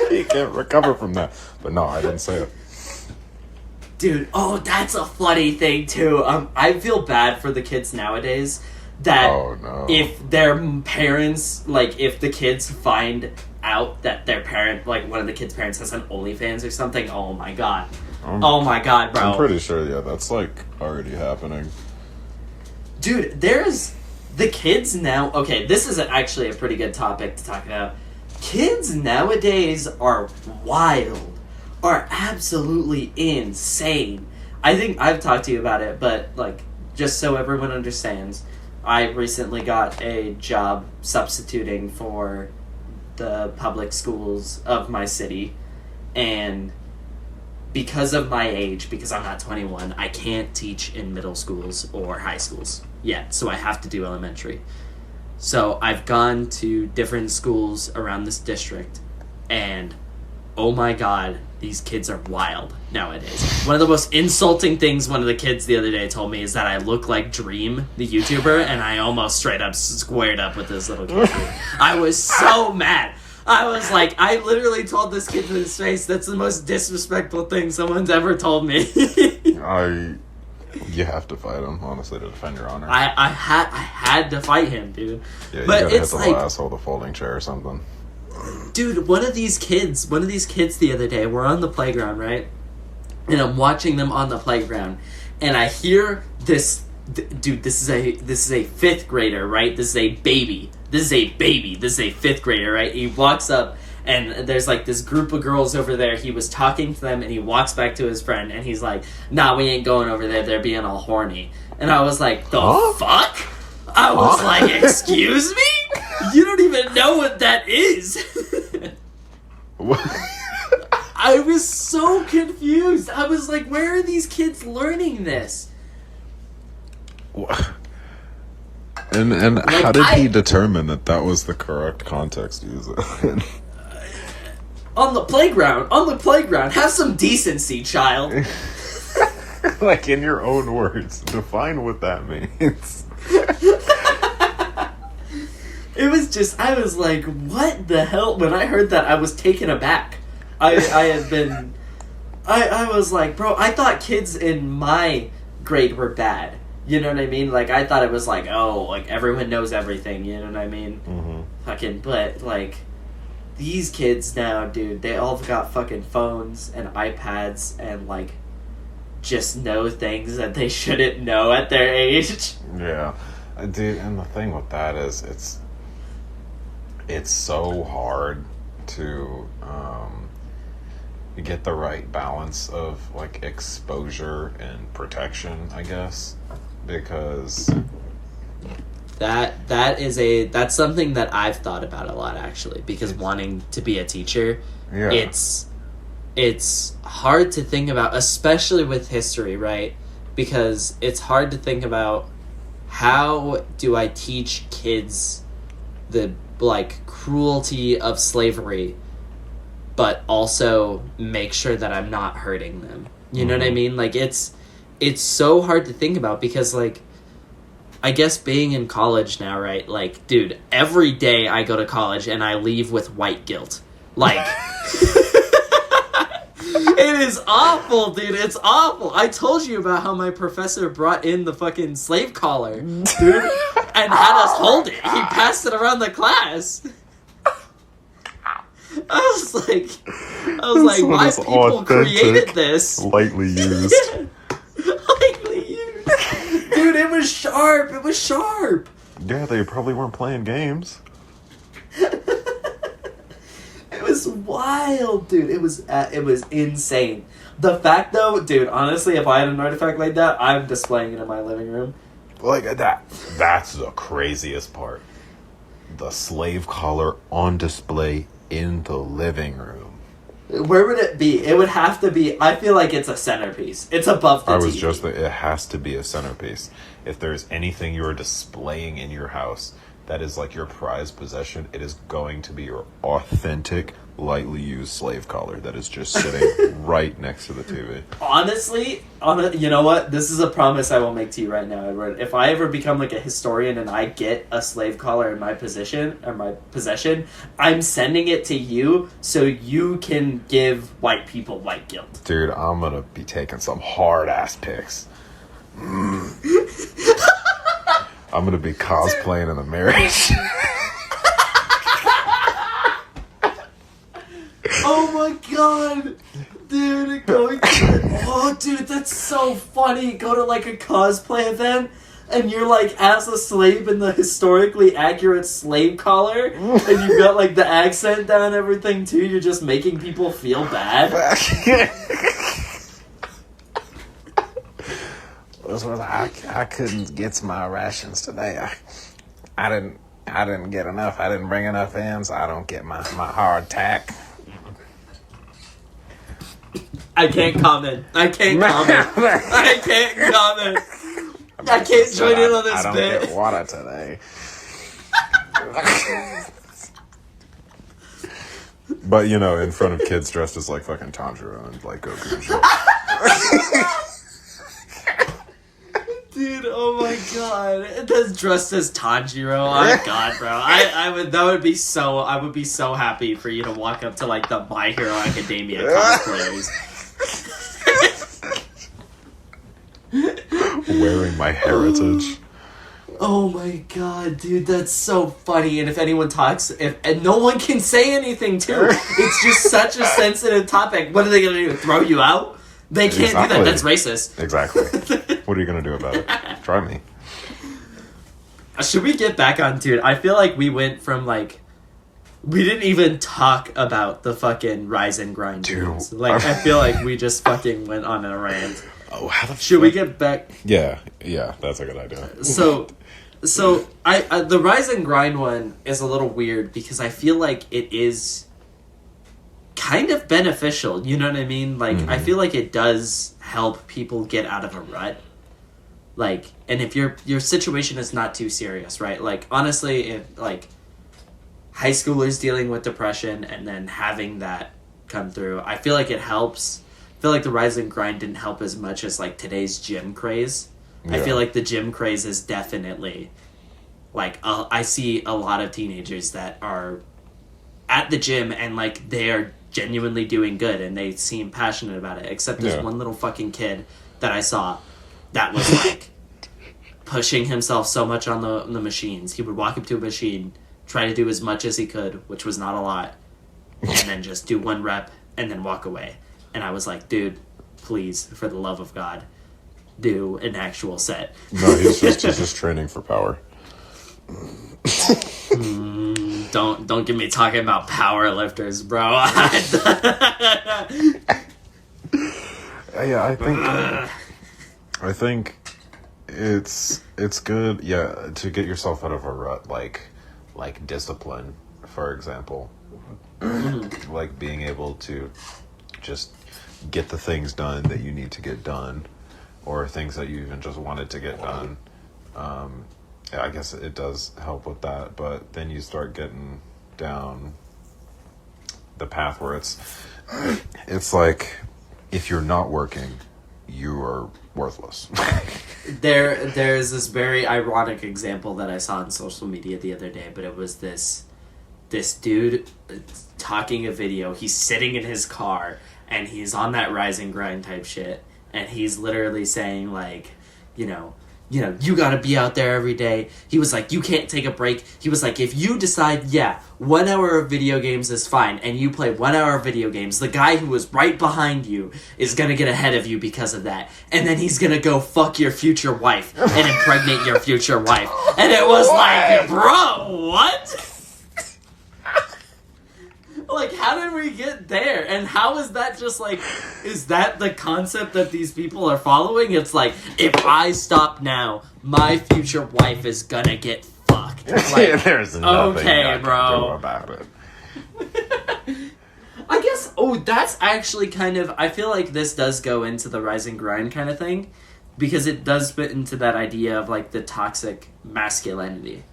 You can't recover from that. But no, I didn't say it.
Dude, that's a funny thing too. I feel bad for the kids nowadays that if their parents, like, if the kids find out that their parent, like, one of the kids' parents has an OnlyFans or something, oh my god. Oh my god, bro.
I'm pretty sure, yeah, that's, like, already happening.
Dude, there's the kids now. Okay, this is actually a pretty good topic to talk about. Kids nowadays are wild. Are absolutely insane. I think I've talked to you about it, but, like, just so everyone understands, I recently got a job substituting for the public schools of my city, and because of my age, because I'm not 21, I can't teach in middle schools or high schools yet, so I have to do elementary. So I've gone to different schools around this district, and oh my god, these kids are wild nowadays. One of the most insulting things one of the kids the other day told me is that I look like Dream, the YouTuber, and I almost straight up squared up with this little kid. I was so mad. I was like, I literally told this kid to his face, that's the most disrespectful thing someone's ever told me.
You have to fight him, honestly, to defend your honor.
I had to fight him, dude.
Yeah, you
but
gotta
it's
hit the
like,
asshole with a folding chair or something.
dude, one of these kids the other day, we're on the playground, right? And I'm watching them on the playground, and I hear this, dude, this is a 5th grader, right? This is a baby. This is a 5th grader, right? He walks up, and there's like this group of girls over there. He was talking to them, and he walks back to his friend, and he's like, nah, we ain't going over there. They're being all horny. And I was like, the fuck? I was like, excuse me? You don't even know what that is.
What?
I was so confused. I was like, where are these kids learning this?
And
Like,
how did he determine that was the correct context to use it in?
On the playground, have some decency, child.
Like, in your own words, define what that means.
It was just, I was like, what the hell? When I heard that, I was taken aback. I was like, bro, I thought kids in my grade were bad. You know what I mean? Like, I thought it was like, oh, like, everyone knows everything, you know what I mean?
Mm-hmm.
Fucking, but, like, these kids now, dude, they all got fucking phones and iPads and, like, just know things that they shouldn't know at their age.
Yeah. Dude, and the thing with that is, it's so hard to get the right balance of, like, exposure and protection, I guess, because
that's something that I've thought about a lot, actually, because wanting to be a teacher,
yeah.
it's hard to think about, especially with history, right? Because it's hard to think about, how do I teach kids the, like, cruelty of slavery, but also make sure that I'm not hurting them. You know what I mean? Like, it's so hard to think about because, like, I guess being in college now, right? Like, dude, every day I go to college and I leave with white guilt. Like, it is awful, dude. It's awful. I told you about how my professor brought in the fucking slave collar, dude, and had us hold it. He passed it around the class. I was like, my people created this.
Lightly used.
Lightly used. Dude, it was sharp. It was sharp.
Yeah, they probably weren't playing games.
It was wild, dude. It was insane. The fact, though, dude, honestly, if I had an artifact like that, I'm displaying it in my living room.
Like, that's the craziest part. The slave collar on display in the living room.
Where would it be? It would have to be, I feel like it's a centerpiece. It's above the TV.
It has to be a centerpiece. If there's anything you are displaying in your house that is like your prized possession, it is going to be your authentic, lightly used slave collar that is just sitting right next to the TV.
Honestly, you know what? This is a promise I will make to you right now, Edward. If I ever become like a historian and I get a slave collar in my possession, I'm sending it to you so you can give white people white guilt.
Dude, I'm gonna be taking some hard ass pics. I'm gonna be cosplaying in the marriage.
Oh my god, dude! Dude, that's so funny. Go to like a cosplay event, and you're like as a slave in the historically accurate slave collar, and you've got like the accent down and everything too. You're just making people feel bad.
I couldn't get to my rations today. I didn't get enough. I didn't bring enough in, so I don't get my hard tack.
I can't comment. I can't join in on this bit.
I don't get water today. But, you know, in front of kids dressed as, like, fucking Tanjiro and, like, Goku and shit.
Dude, oh my god. That's dressed as Tanjiro. Oh god, bro. I would be so happy for you to walk up to, like, the My Hero Academia cosplayers.
Wearing my heritage.
Oh my god, dude, that's so funny. And if anyone talks, and no one can say anything too. It's just such a sensitive topic. What are they gonna do? Throw you out? They can't do that. That's racist.
Exactly. What are you gonna do about it? Try me.
Should we get back on, dude? I feel like we went from like, we didn't even talk about the fucking rise and grind. Dude. Like, I feel like we just fucking went on a rant.
Oh, how the
Should we get back?
Yeah, that's a good idea.
So I the rise and grind one is a little weird because I feel like it is kind of beneficial. You know what I mean? Like, I feel like it does help people get out of a rut. Like, and if your situation is not too serious, right? Like, honestly, if, like, high schoolers dealing with depression and then having that come through, I feel like it helps. I feel like the rise and grind didn't help as much as, like, today's gym craze. Yeah. I feel like the gym craze is definitely, like, I see a lot of teenagers that are at the gym and, like, they are genuinely doing good and they seem passionate about it, except there's one little fucking kid that I saw that was, like, pushing himself so much on the machines. He would walk up to a machine, try to do as much as he could, which was not a lot, and then just do one rep and then walk away. And I was like, dude, please, for the love of God, do an actual set.
No, he's just training for power.
Don't get me talking about power lifters, bro.
Yeah, I think it's good, yeah, to get yourself out of a rut, like discipline, for example. Like being able to just get the things done that you need to get done, or things that you even just wanted to get done. Yeah, I guess it does help with that, but then you start getting down the path where it's like, if you're not working, you are worthless.
There's this very ironic example that I saw on social media the other day, but it was this dude talking a video. He's sitting in his car and he's on that rise and grind type shit, and he's literally saying, like, you know, you gotta be out there every day. He was like, you can't take a break. He was like, if you decide, 1 hour of video games is fine, and you play 1 hour of video games, the guy who was right behind you is gonna get ahead of you because of that. And then he's gonna go fuck your future wife and impregnate your future wife. And it was like, bro, what? Like, how did we get there? And how is that just, like, is that the concept that these people are following? It's like, if I stop now, my future wife is gonna get fucked. Like,
there's nothing
okay, bro,
do about it.
I guess, that's actually kind of, I feel like this does go into the rise and grind kind of thing, because it does fit into that idea of, like, the toxic masculinity.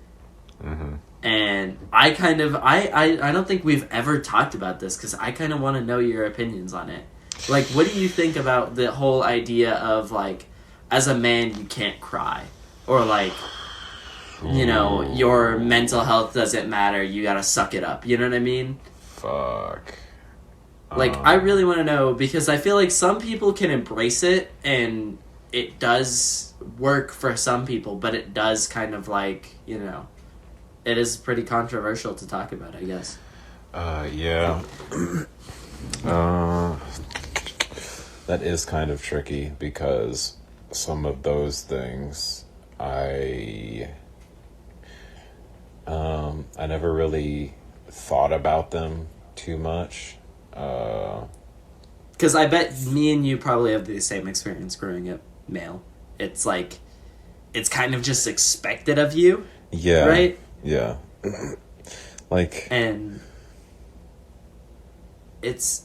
Mm-hmm. And I kind of, I don't think we've ever talked about this, because I kind of want to know your opinions on it. Like, what do you think about the whole idea of, like, as a man, you can't cry? Or, like, you know, your mental health doesn't matter, you gotta suck it up. You know what I mean?
Fuck.
Like, I really want to know, because I feel like some people can embrace it, and it does work for some people, but it does kind of, like, you know, it is pretty controversial to talk about, I guess.
Yeah. That is kind of tricky, because some of those things I never really thought about them too much.
Because I bet me and you probably have the same experience growing up male. It's like, it's kind of just expected of you.
Yeah.
Right?
Yeah. Like,
and it's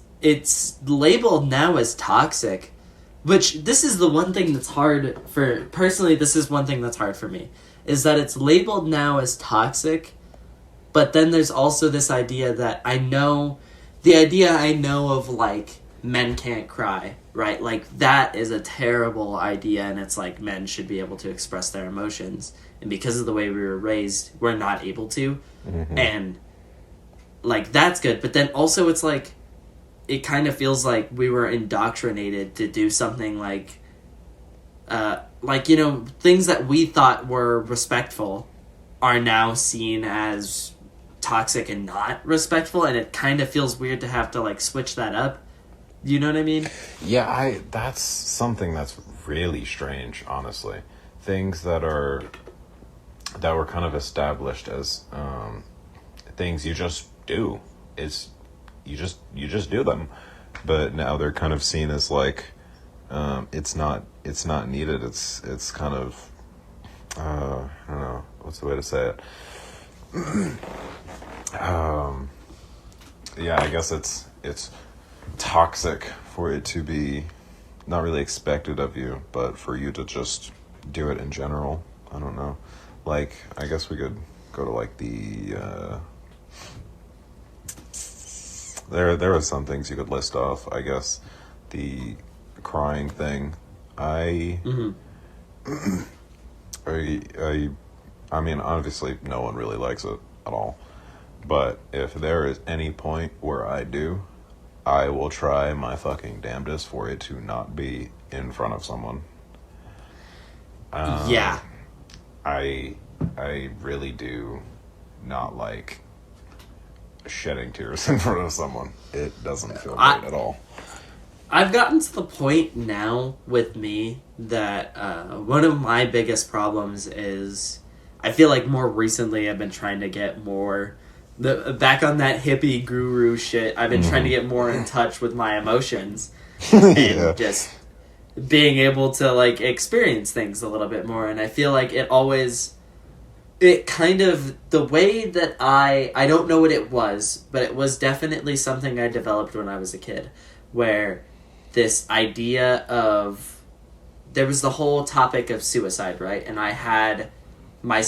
labeled now as toxic, which this is the one thing that's hard for, personally, this is one thing that's hard for me, is that it's labeled now as toxic, but then there's also this idea that I know of, like, men can't cry, right? Like, that is a terrible idea, and it's like men should be able to express their emotions. And because of the way we were raised, we're not able to. Mm-hmm. And, like, that's good. But then also it's like, it kind of feels like we were indoctrinated to do something like, you know, things that we thought were respectful are now seen as toxic and not respectful. And it kind of feels weird to have to, like, switch that up. You know what I mean?
Yeah, that's something that's really strange, honestly. Things that were kind of established as things you just do. You just do them. But now they're kind of seen as, like, it's not needed. It's kind of I don't know, what's the way to say it? Yeah, I guess it's toxic for it to be not really expected of you, but for you to just do it in general. I don't know. Like, I guess we could go to like the there are some things you could list off. I guess the crying thing.
Mm-hmm.
I mean, obviously, no one really likes it at all. But if there is any point where I do, I will try my fucking damnedest for it to not be in front of someone.
Yeah.
I really do not like shedding tears in front of someone. It doesn't feel great at all.
I've gotten to the point now with me that one of my biggest problems is I feel like more recently I've been trying to get more back on that hippie guru shit. I've been trying to get more in touch with my emotions and just being able to like experience things a little bit more. And I feel like it kind of, the way that I don't know what it was, but it was definitely something I developed when I was a kid, where this idea of, there was the whole topic of suicide, right? And I had my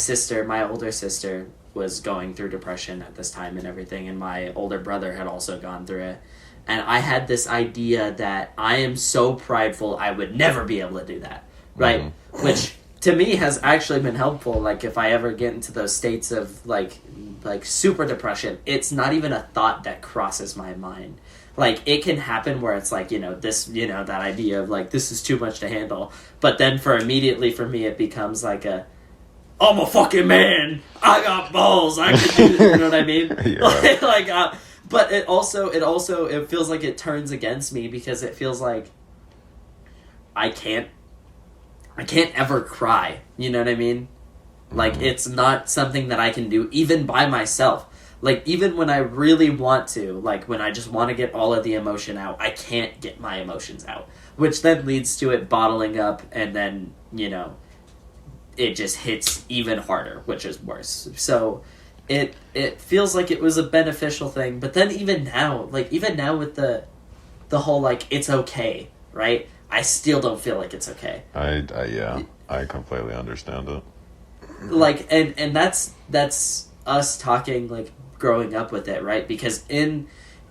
older sister was going through depression at this time and everything, and my older brother had also gone through it. And I had this idea that I am so prideful I would never be able to do that, right? Mm-hmm. Which to me has actually been helpful. Like if I ever get into those states of like super depression, it's not even a thought that crosses my mind. Like it can happen where it's like, that idea of like, this is too much to handle. But then immediately for me, it becomes like I'm a fucking man. I got balls. I can do this. You know what I mean?
Yeah.
But it also it feels like it turns against me because it feels like I can't ever cry. You know what I mean? Like it's not something that I can do even by myself. Like even when I really want to, like when I just want to get all of the emotion out, I can't get my emotions out, which then leads to it bottling up, and then it just hits even harder, which is worse. So it feels like it was a beneficial thing, but then even now with the whole like it's okay, right? I still don't feel like it's okay.
I completely understand it.
Like and that's us talking like growing up with it, right? Because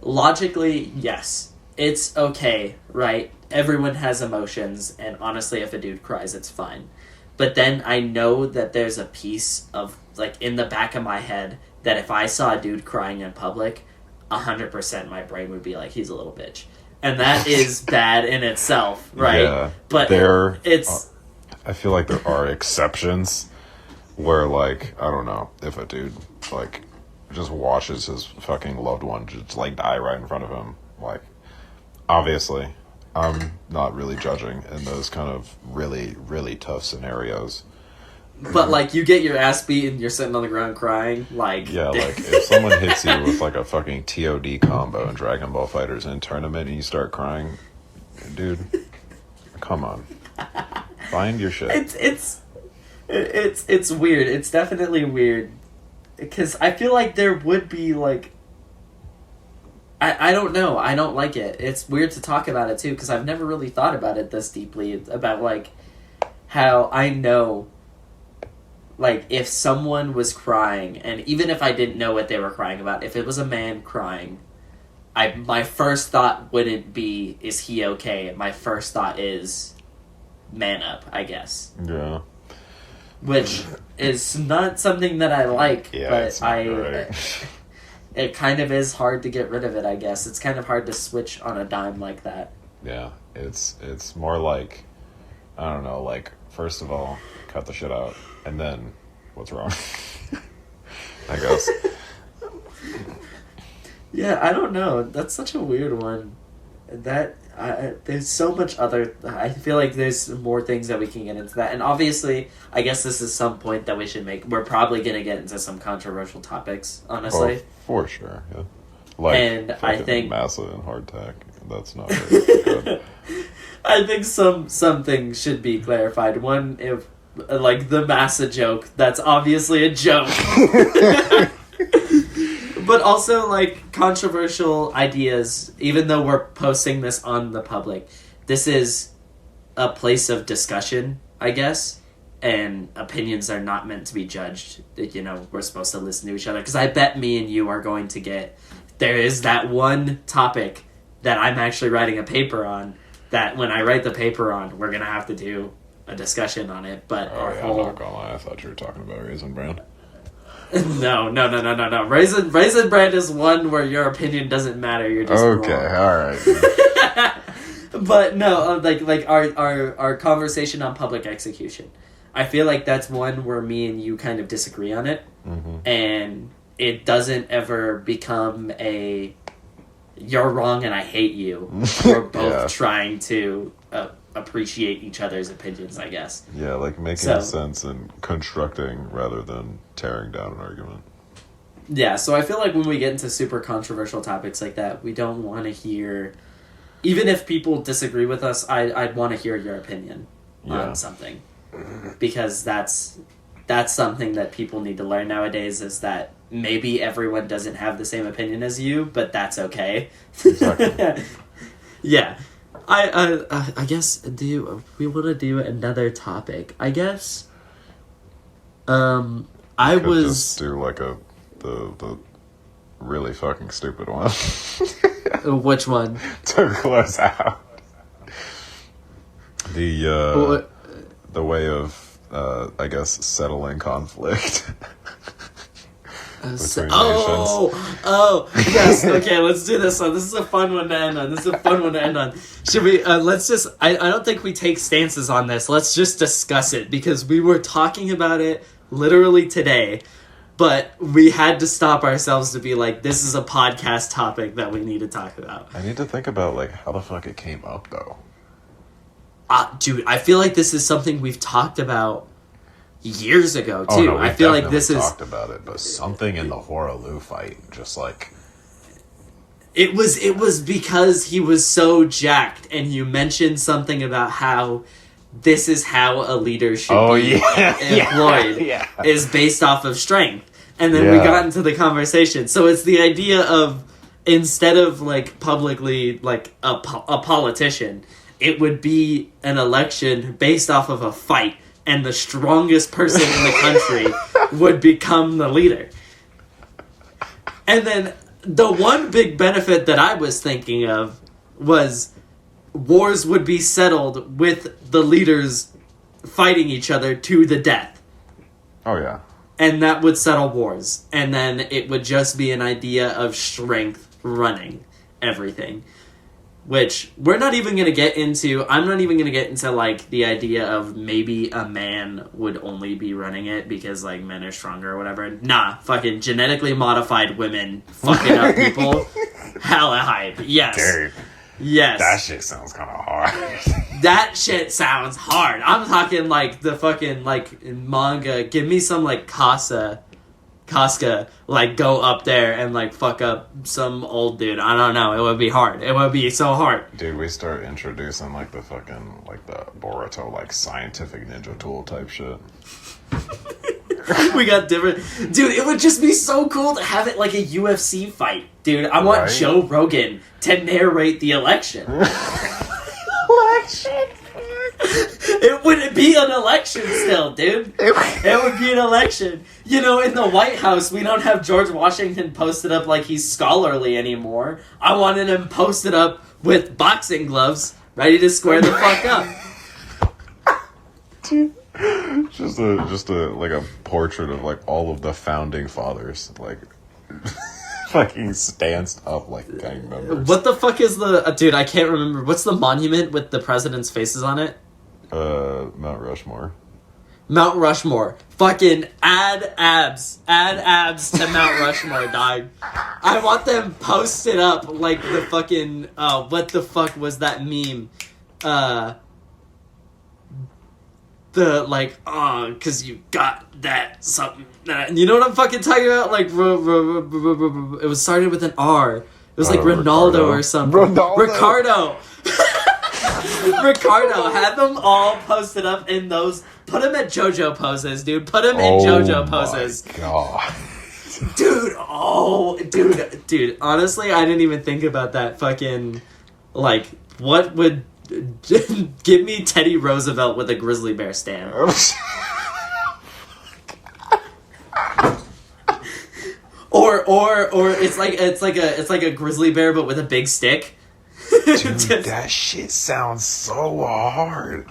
logically, yes, it's okay, right? Everyone has emotions, and honestly, if a dude cries, it's fine. But then I know that there's a piece of, like, in the back of my head that if I saw a dude crying in public, 100% my brain would be like, he's a little bitch. And that is bad in itself, right?
Yeah,
but
I feel like there are exceptions where, like, I don't know, if a dude, like, just watches his fucking loved one just, like, die right in front of him, like, obviously, I'm not really judging in those kind of really, really tough scenarios.
But, like, you get your ass beat and you're sitting on the ground crying, like...
Yeah, like, if someone hits you with, like, a fucking TOD combo in Dragon Ball FighterZ in tournament and you start crying, dude, come on. Find your shit.
It's weird. It's definitely weird. Because I feel like there would be, like... I don't know. I don't like it. It's weird to talk about it, too, because I've never really thought about it this deeply, about, like, how I know, like, if someone was crying, and even if I didn't know what they were crying about, if it was a man crying, my first thought wouldn't be, is he okay? My first thought is, man up, I guess.
Yeah.
Which is not something that I like,
yeah,
but
it's not right.
It kind of is hard to get rid of it, I guess. It's kind of hard to switch on a dime like that.
Yeah, it's more like, I don't know, like, first of all, cut the shit out, and then, what's wrong? I guess.
Yeah, I don't know. That's such a weird one. There's so much other... I feel like there's more things that we can get into that. And obviously, I guess this is some point that we should make. We're probably going to get into some controversial topics, honestly.
Oh, for sure, yeah. Like,
and I think...
Massa and hardtack. That's not very good.
I think some things should be clarified. One, if like the Massa joke, that's obviously a joke. But also, like, controversial ideas, even though we're posting this on the public, this is a place of discussion, I guess, and opinions are not meant to be judged. You know, we're supposed to listen to each other, because I bet me and you are going to get... There is that one topic that I'm actually writing a paper on, that when I write the paper on, we're going to have to do a discussion on it, but
I'm not gonna lie, I thought you were talking about Raisin Bran.
No. Raisin Bran is one where your opinion doesn't matter, you're just
okay,
wrong.
Alright.
But no, like our conversation on public execution. I feel like that's one where me and you kind of disagree on it, and it doesn't ever become a you're wrong and I hate you. We're both trying to appreciate each other's opinions, I guess.
Yeah, like making sense and constructing rather than tearing down an argument.
Yeah, so I feel like when we get into super controversial topics like that, we don't want to hear... Even if people disagree with us, I'd want to hear your opinion on something. Because that's something that people need to learn nowadays, is that maybe everyone doesn't have the same opinion as you, but that's okay.
Exactly.
Yeah. I guess we want to do another topic. I guess I was
just do like the really fucking stupid one.
Which one?
To close out. The way of I guess settling conflict.
Oh, yes. Okay, let's do this one. This is a fun one to end on. Should we, let's just, I don't think we take stances on this. Let's just discuss it, because we were talking about it literally today, but we had to stop ourselves to be like, this is a podcast topic that we need to talk about.
I need to think about, like, how the fuck it came up, though.
Dude, I feel like this is something we've talked about years ago too.
No,
I feel like this is
talked about it, but something in the Horaloo fight, just like
it was because he was so jacked, and you mentioned something about how this is how a leader should be employed is based off of strength, and then we got into the conversation. So it's the idea of, instead of like publicly like a politician, it would be an election based off of a fight. And the strongest person in the country would become the leader. And then the one big benefit that I was thinking of was wars would be settled with the leaders fighting each other to the death.
Oh, yeah.
And that would settle wars. And then it would just be an idea of strength running everything. Which we're not even going to get into. I'm not even going to get into, like, the idea of maybe a man would only be running it because, like, men are stronger or whatever. Nah, fucking genetically modified women fucking up people. Hella hype. Yes.
Dude.
Yes.
That shit sounds kind of hard.
That shit sounds hard. I'm talking, like, the fucking, like, manga. Give me some, like, Casca, like, go up there and, like, fuck up some old dude. I don't know. It would be hard. It would be so hard.
Dude, we start introducing, like, the fucking, like, the Boruto, like, scientific ninja tool type shit.
We got different... Dude, it would just be so cool to have it like a UFC fight. Dude, I want Joe Rogan to narrate the election. Election? It wouldn't be an election still, dude. It would be an election. You know, in the White House, we don't have George Washington posted up like he's scholarly anymore. I wanted him posted up with boxing gloves, ready to square the fuck up.
Dude, just a like a portrait of like all of the founding fathers, like fucking stanced up like gang members.
What the fuck is the dude? I can't remember. What's the monument with the president's faces on it?
Mount Rushmore.
Mount Rushmore. Fucking add abs to Mount Rushmore, dog. I want them posted up like the fucking, what the fuck was that meme? The, like, cause you got that something, you know what I'm fucking talking about? Like, it was started with an R. It was like Ronaldo or something. Ricardo. Ricardo, have them all posted up in those. Put them at JoJo poses, dude. Put them in JoJo poses.
Oh my god.
Dude, honestly, I didn't even think about that fucking, like, what would, give me Teddy Roosevelt with a grizzly bear stand. Or it's like a grizzly bear but with a big stick.
Dude, that shit sounds so hard.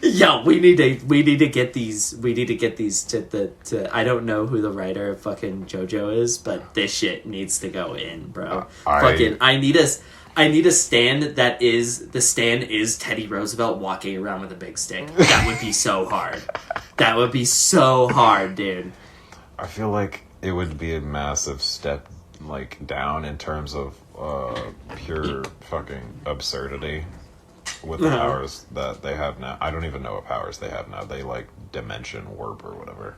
Yeah, we need to get these to I don't know who the writer of fucking JoJo is, but this shit needs to go in, bro. I need a stand that is the stand is Teddy Roosevelt walking around with a big stick. That would be so hard. That would be so hard, dude.
I feel like it would be a massive step like down in terms of pure fucking absurdity with the powers that they have now. I don't even know what powers they have now. They like dimension warp or whatever.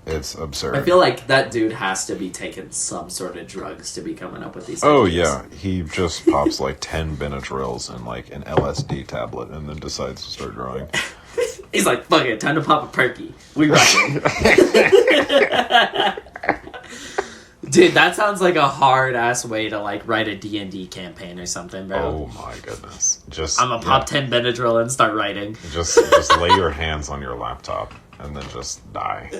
It's absurd.
I feel like that dude has to be taking some sort of drugs to be coming up with these
Oh
ideas.
yeah, he just pops like 10 Benadryls and like an LSD tablet and then decides to start drawing.
He's like, fuck it, time to pop a perky. We rockin'. Dude, that sounds like a hard-ass way to, like, write a D&D campaign or something, bro.
Oh my goodness.
I'm gonna pop 10 Benadryl and start writing.
Just lay your hands on your laptop and then just die.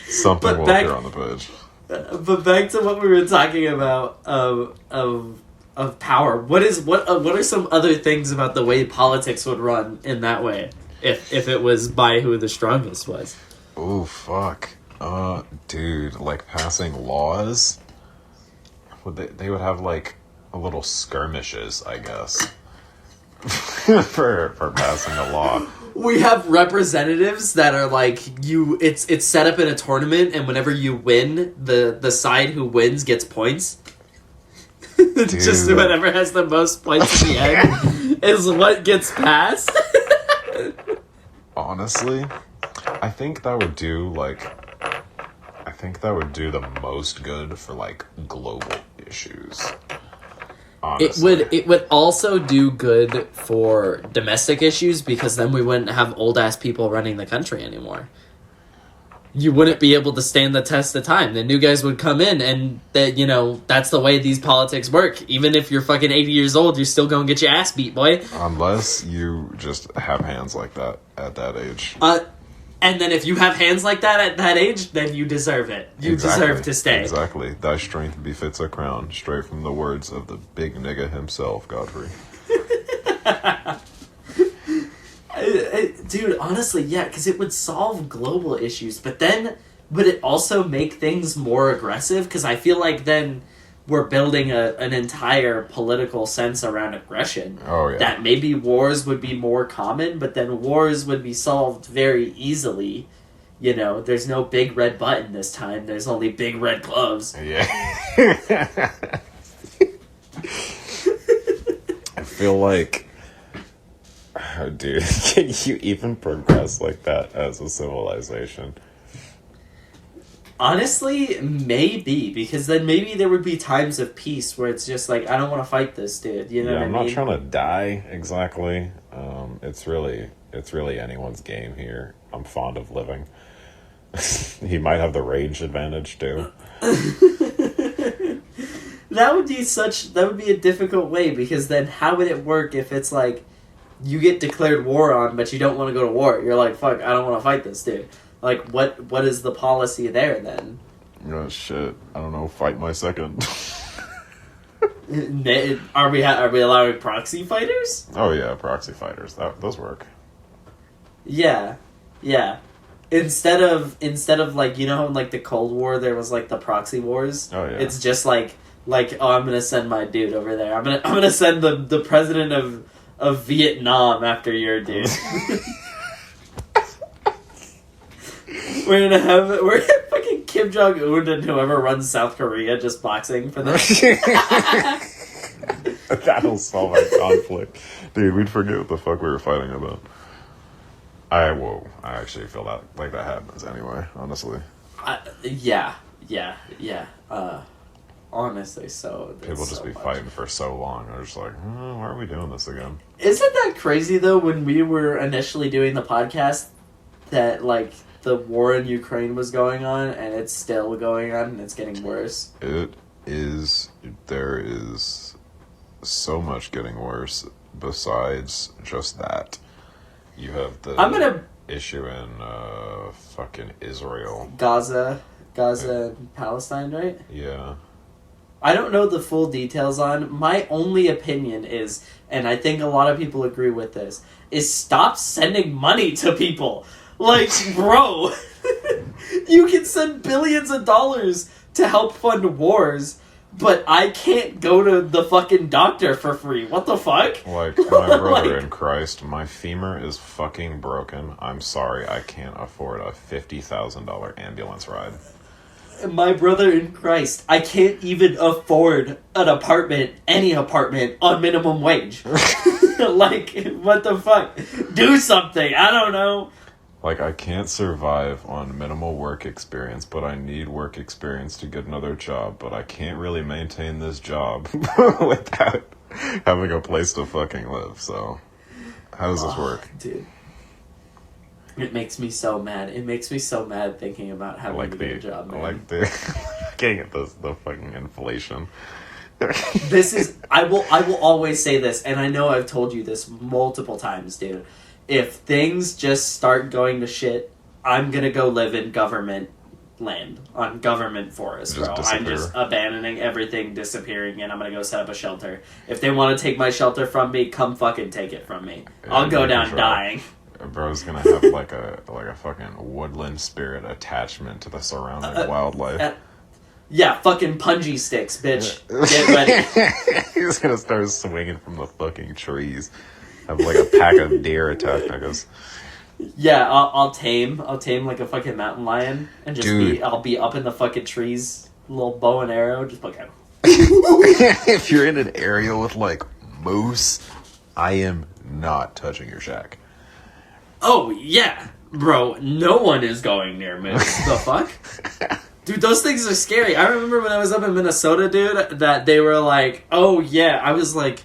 Something will appear on the page.
But back to what we were talking about of power. What are some other things about the way politics would run in that way if it was by who the strongest was?
Oh fuck. Dude, like passing laws. They would have like a little skirmishes, I guess. for passing a law.
We have representatives that are like it's set up in a tournament, and whenever you win, the side who wins gets points. Just whoever has the most points in the end is what gets passed.
Honestly, I think that would do the most good for like global issues. Honestly.
It would also do good for domestic issues because then we wouldn't have old ass people running the country anymore. You wouldn't be able to stand the test of time. The new guys would come in, and that's the way these politics work. Even if you're fucking 80 years old, you're still gonna get your ass beat, boy.
Unless you just have hands like that at that age.
And then if you have hands like that at that age, then you deserve it. You deserve to stay.
Exactly. Thy strength befits a crown, straight from the words of the big nigga himself, Godfrey.
Dude, honestly, yeah, because it would solve global issues, but then would it also make things more aggressive? Because I feel like then we're building an entire political sense around aggression.
Oh, yeah.
That maybe wars would be more common, but then wars would be solved very easily. There's no big red button this time. There's only big red gloves.
Yeah. I feel like... Oh, dude, can you even progress like that as a civilization?
Honestly, maybe, because then maybe there would be times of peace where it's just like, I don't want to fight this dude, you know what I mean?
I'm not trying to die, exactly. It's really anyone's game here. I'm fond of living. He might have the rage advantage, too.
That would be a difficult way, because then how would it work if it's like, you get declared war on, but you don't want to go to war? You're like, fuck, I don't want to fight this dude. Like, what is the policy there, then?
Oh, shit. I don't know. Fight my second.
Are we allowing proxy fighters?
Oh, yeah, proxy fighters. Those work.
Yeah. Instead of like, in like the Cold War, there was like the proxy wars.
Oh, yeah.
It's just like, oh, I'm gonna send my dude over there. I'm gonna send the president of Vietnam after your dude. We're fucking Kim Jong-un and whoever runs South Korea just boxing for them.
That'll solve our conflict. Dude, we'd forget what the fuck we were fighting about. I actually feel like that happens anyway, honestly.
Yeah. Honestly, so...
People just be fighting for so long. They're just like, why are we doing this again?
Isn't that crazy, though, when we were initially doing the podcast, that, like, the war in Ukraine was going on, and it's still going on, and it's getting worse.
It is. There is so much getting worse besides just that. You have the issue in fucking Israel.
Gaza and Palestine, right?
Yeah.
I don't know the full details on. My only opinion is, and I think a lot of people agree with this, is stop sending money to people. Like, bro, you can send billions of dollars to help fund wars, but I can't go to the fucking doctor for free. What the fuck?
Like, my brother in Christ, my femur is fucking broken. I'm sorry, I can't afford a $50,000 ambulance ride.
My brother in Christ, I can't even afford an apartment, any apartment, on minimum wage. Like, what the fuck? Do something, I don't know.
Like, I can't survive on minimal work experience, but I need work experience to get another job, but I can't really maintain this job without having a place to fucking live, so how does this work?
Dude. It makes me so mad. It makes me so mad thinking about having to get a job, man.
Like the getting at the fucking inflation.
This is I will always say this, and I know I've told you this multiple times, dude. If things just start going to shit, I'm gonna go live in government land, on government forest, bro. I'm just abandoning everything, disappearing, and I'm gonna go set up a shelter. If they want to take my shelter from me, come fucking take it from me. Yeah, I'll go down dying.
Bro's gonna have like a fucking woodland spirit attachment to the surrounding wildlife.
Yeah, fucking punji sticks, bitch. Get ready.
He's gonna start swinging from the fucking trees. Have like a pack of deer attack us.
Yeah, I'll tame like a fucking mountain lion and just I'll be up in the fucking trees, little bow and arrow, just fucking.
If you're in an area with like moose, I am not touching your shack.
Oh, yeah. Bro, no one is going near moose. The fuck? Dude, those things are scary. I remember when I was up in Minnesota, dude, that they were like, oh, yeah. It was like,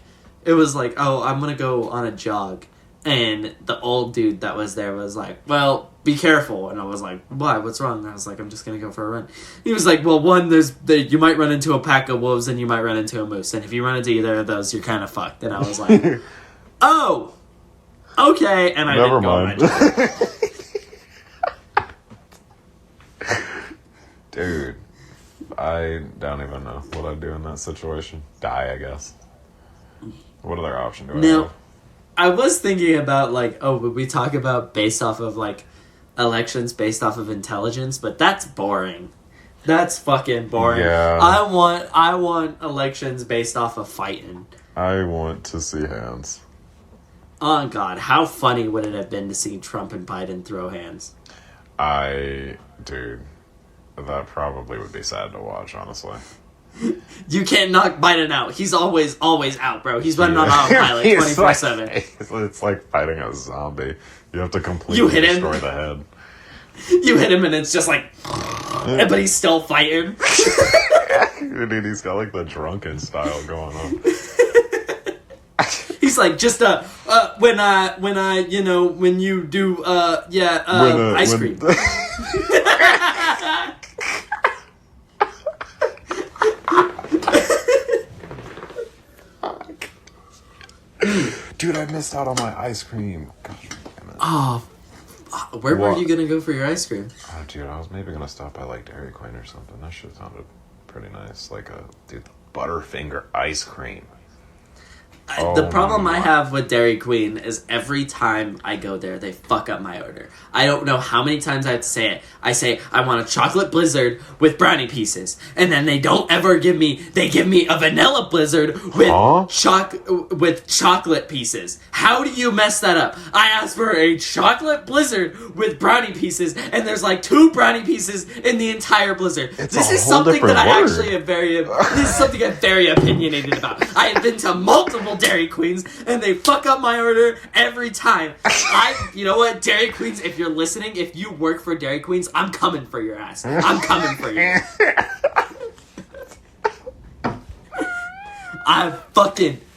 oh, I'm going to go on a jog. And the old dude that was there was like, well, be careful. And I was like, why? What's wrong? And I was like, I'm just going to go for a run. He was like, well, one, you might run into a pack of wolves and you might run into a moose. And if you run into either of those, you're kind of fucked. And I was like, oh, okay. And I
Never
didn't go on my jog.
Dude, I don't even know what I'd do in that situation. Die, I guess. What other option do I have?
I was thinking about, like, would we talk about based off of, like, elections based off of intelligence? But that's boring. That's fucking boring.
Yeah.
I want elections based off of fighting.
I want to see hands.
Oh, God. How funny would it have been to see Trump and Biden throw hands?
Dude, that probably would be sad to watch, honestly.
You can't knock Biden out. He's always out, bro. He's running on autopilot 24/7.
It's like fighting a zombie. You have to completely destroy the head.
You hit him and it's just like... but he's still fighting.
Dude, he's got like the drunken style going on.
He's like, just when you do ice cream.
Dude, I missed out on my ice cream. Gosh, damn it.
Oh, where were you gonna go for your ice cream?
Oh, dude, I was maybe gonna stop by like Dairy Queen or something. That shit sounded pretty nice. Like Butterfinger ice cream.
The problem I have with Dairy Queen is every time I go there, they fuck up my order. I don't know how many times I have to say it. I say, I want a chocolate blizzard with brownie pieces. And then they don't ever give me a vanilla blizzard with chocolate pieces. How do you mess that up? I asked for a chocolate blizzard with brownie pieces, and there's like 2 brownie pieces in the entire blizzard. This is something that I actually am very opinionated about. I have been to multiple Dairy Queens, and they fuck up my order every time. You know what, Dairy Queens, if you're listening, if you work for Dairy Queens, I'm coming for your ass. I'm coming for you.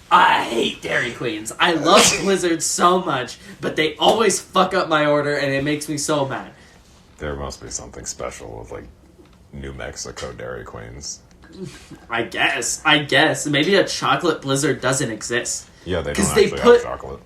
I hate Dairy Queens. I love Blizzard so much, but they always fuck up my order, and it makes me so mad.
There must be something special with, like, New Mexico Dairy Queens.
I guess. Maybe a chocolate blizzard doesn't exist.
Yeah, they don't actually have chocolate.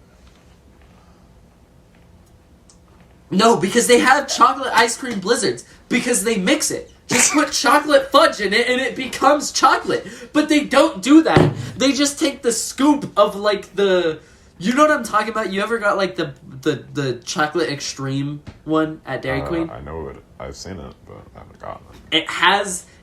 No, because they have chocolate ice cream blizzards. Because they mix it. Just put chocolate fudge in it and it becomes chocolate. But they don't do that. They just take the scoop of, like, the... You know what I'm talking about? You ever got, like, the chocolate extreme one at Dairy Queen?
I know it. I've seen it, but I haven't gotten it.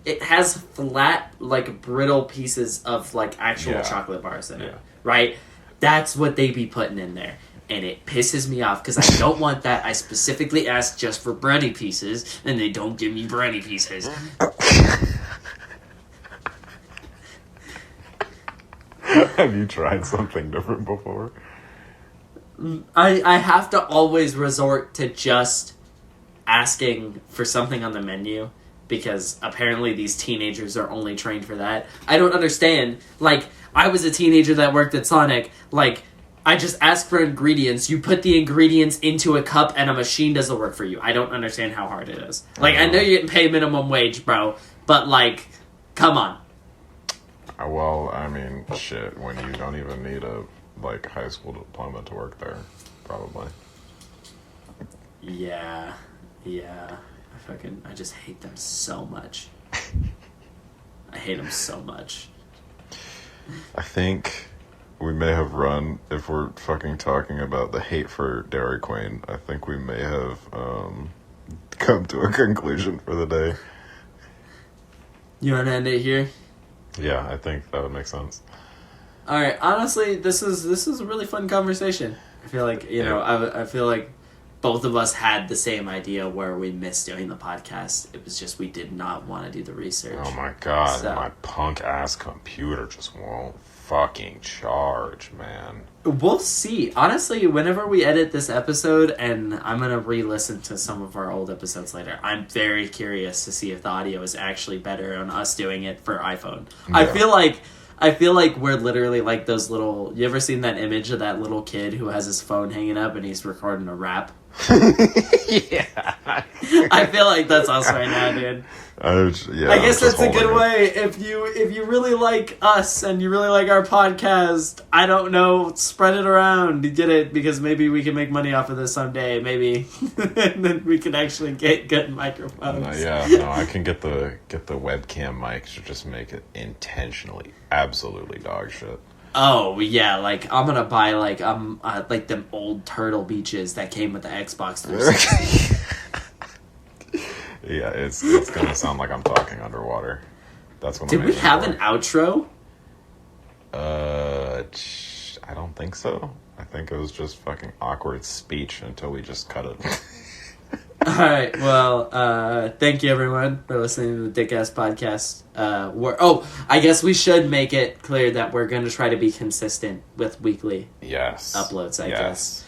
It has flat, like, brittle pieces of, like, actual chocolate bars in it. Right? That's what they be putting in there. And it pisses me off because I don't want that. I specifically asked just for bready pieces, and they don't give me bready pieces.
Have you tried something different before?
I have to always resort to just asking for something on the menu because apparently these teenagers are only trained for that. I don't understand. Like, I was a teenager that worked at Sonic. Like, I just ask for ingredients. You put the ingredients into a cup and a machine does the work for you. I don't understand how hard it is. Like, I know you're getting paid minimum wage, bro, but, like, come on.
Well, I mean, shit, when you don't even need a, like, high school diploma to work there, probably.
Yeah. I just hate them so much. I hate them so much.
I think we may have run, if we're fucking talking about the hate for Dairy Queen, I think we may have come to a conclusion for the day.
You want to end it here?
Yeah, I think that would make sense.
All right. Honestly, this is a really fun conversation. I feel like, you know, I feel like both of us had the same idea where we missed doing the podcast. It was just we did not want to do the research.
Oh my god, my punk ass computer just won't fucking charge, man.
We'll see. Honestly, whenever we edit this episode, and I'm going to re-listen to some of our old episodes later, I'm very curious to see if the audio is actually better on us doing it for iPhone. Yeah. I feel like we're literally like those little... You ever seen that image of that little kid who has his phone hanging up and he's recording a rap?
Yeah.
I feel like that's us right now, dude. I guess that's a good way. If you really like us and you really like our podcast, I don't know, spread it around. You get it? Because maybe we can make money off of this someday. Maybe, and then we can actually get good microphones.
I can get the webcam mic to just make it intentionally absolutely dog shit.
Oh yeah, like I'm gonna buy like them old Turtle Beaches that came with the Xbox 360.
Yeah, it's gonna sound like I'm talking underwater. That's what.
Did we have an outro?
I don't think so. I think it was just fucking awkward speech until we just cut it.
All right. Well, thank you everyone for listening to the Dick Ass Podcast. I guess we should make it clear that we're going to try to be consistent with weekly uploads. I guess.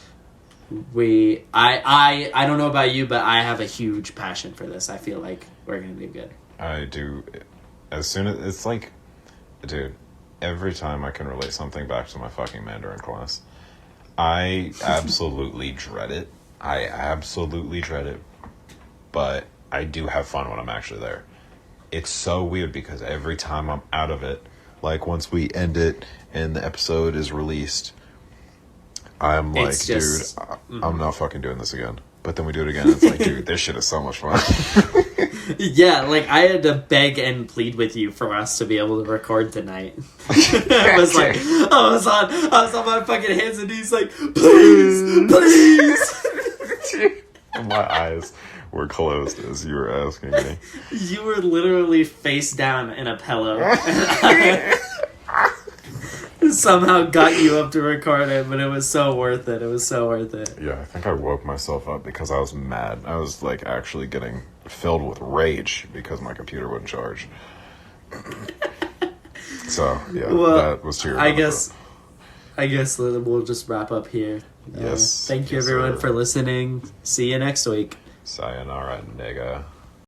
I don't know about you, but I have a huge passion for this. I feel like we're going to do good.
I do. As soon as it's like, dude, every time I can relate something back to my fucking Mandarin class, I absolutely dread it. But I do have fun when I'm actually there. It's so weird because every time I'm out of it, like once we end it and the episode is released, I'm like, I'm not fucking doing this again. But then we do it again, and it's like, dude, this shit is so much fun.
Yeah, like I had to beg and plead with you for us to be able to record tonight. I was on my fucking hands and knees like, please.
My eyes were closed as you were asking me.
You were literally face down in a pillow. Somehow got you up to record it, but it was so worth it.
Yeah, I think I woke myself up because I was mad. I was like actually getting filled with rage because my computer wouldn't charge. So yeah, that was to your benefit.
I guess we'll just wrap up here.
Yes.
Thank you everyone for listening. See you next week.
Sayonara, nigga.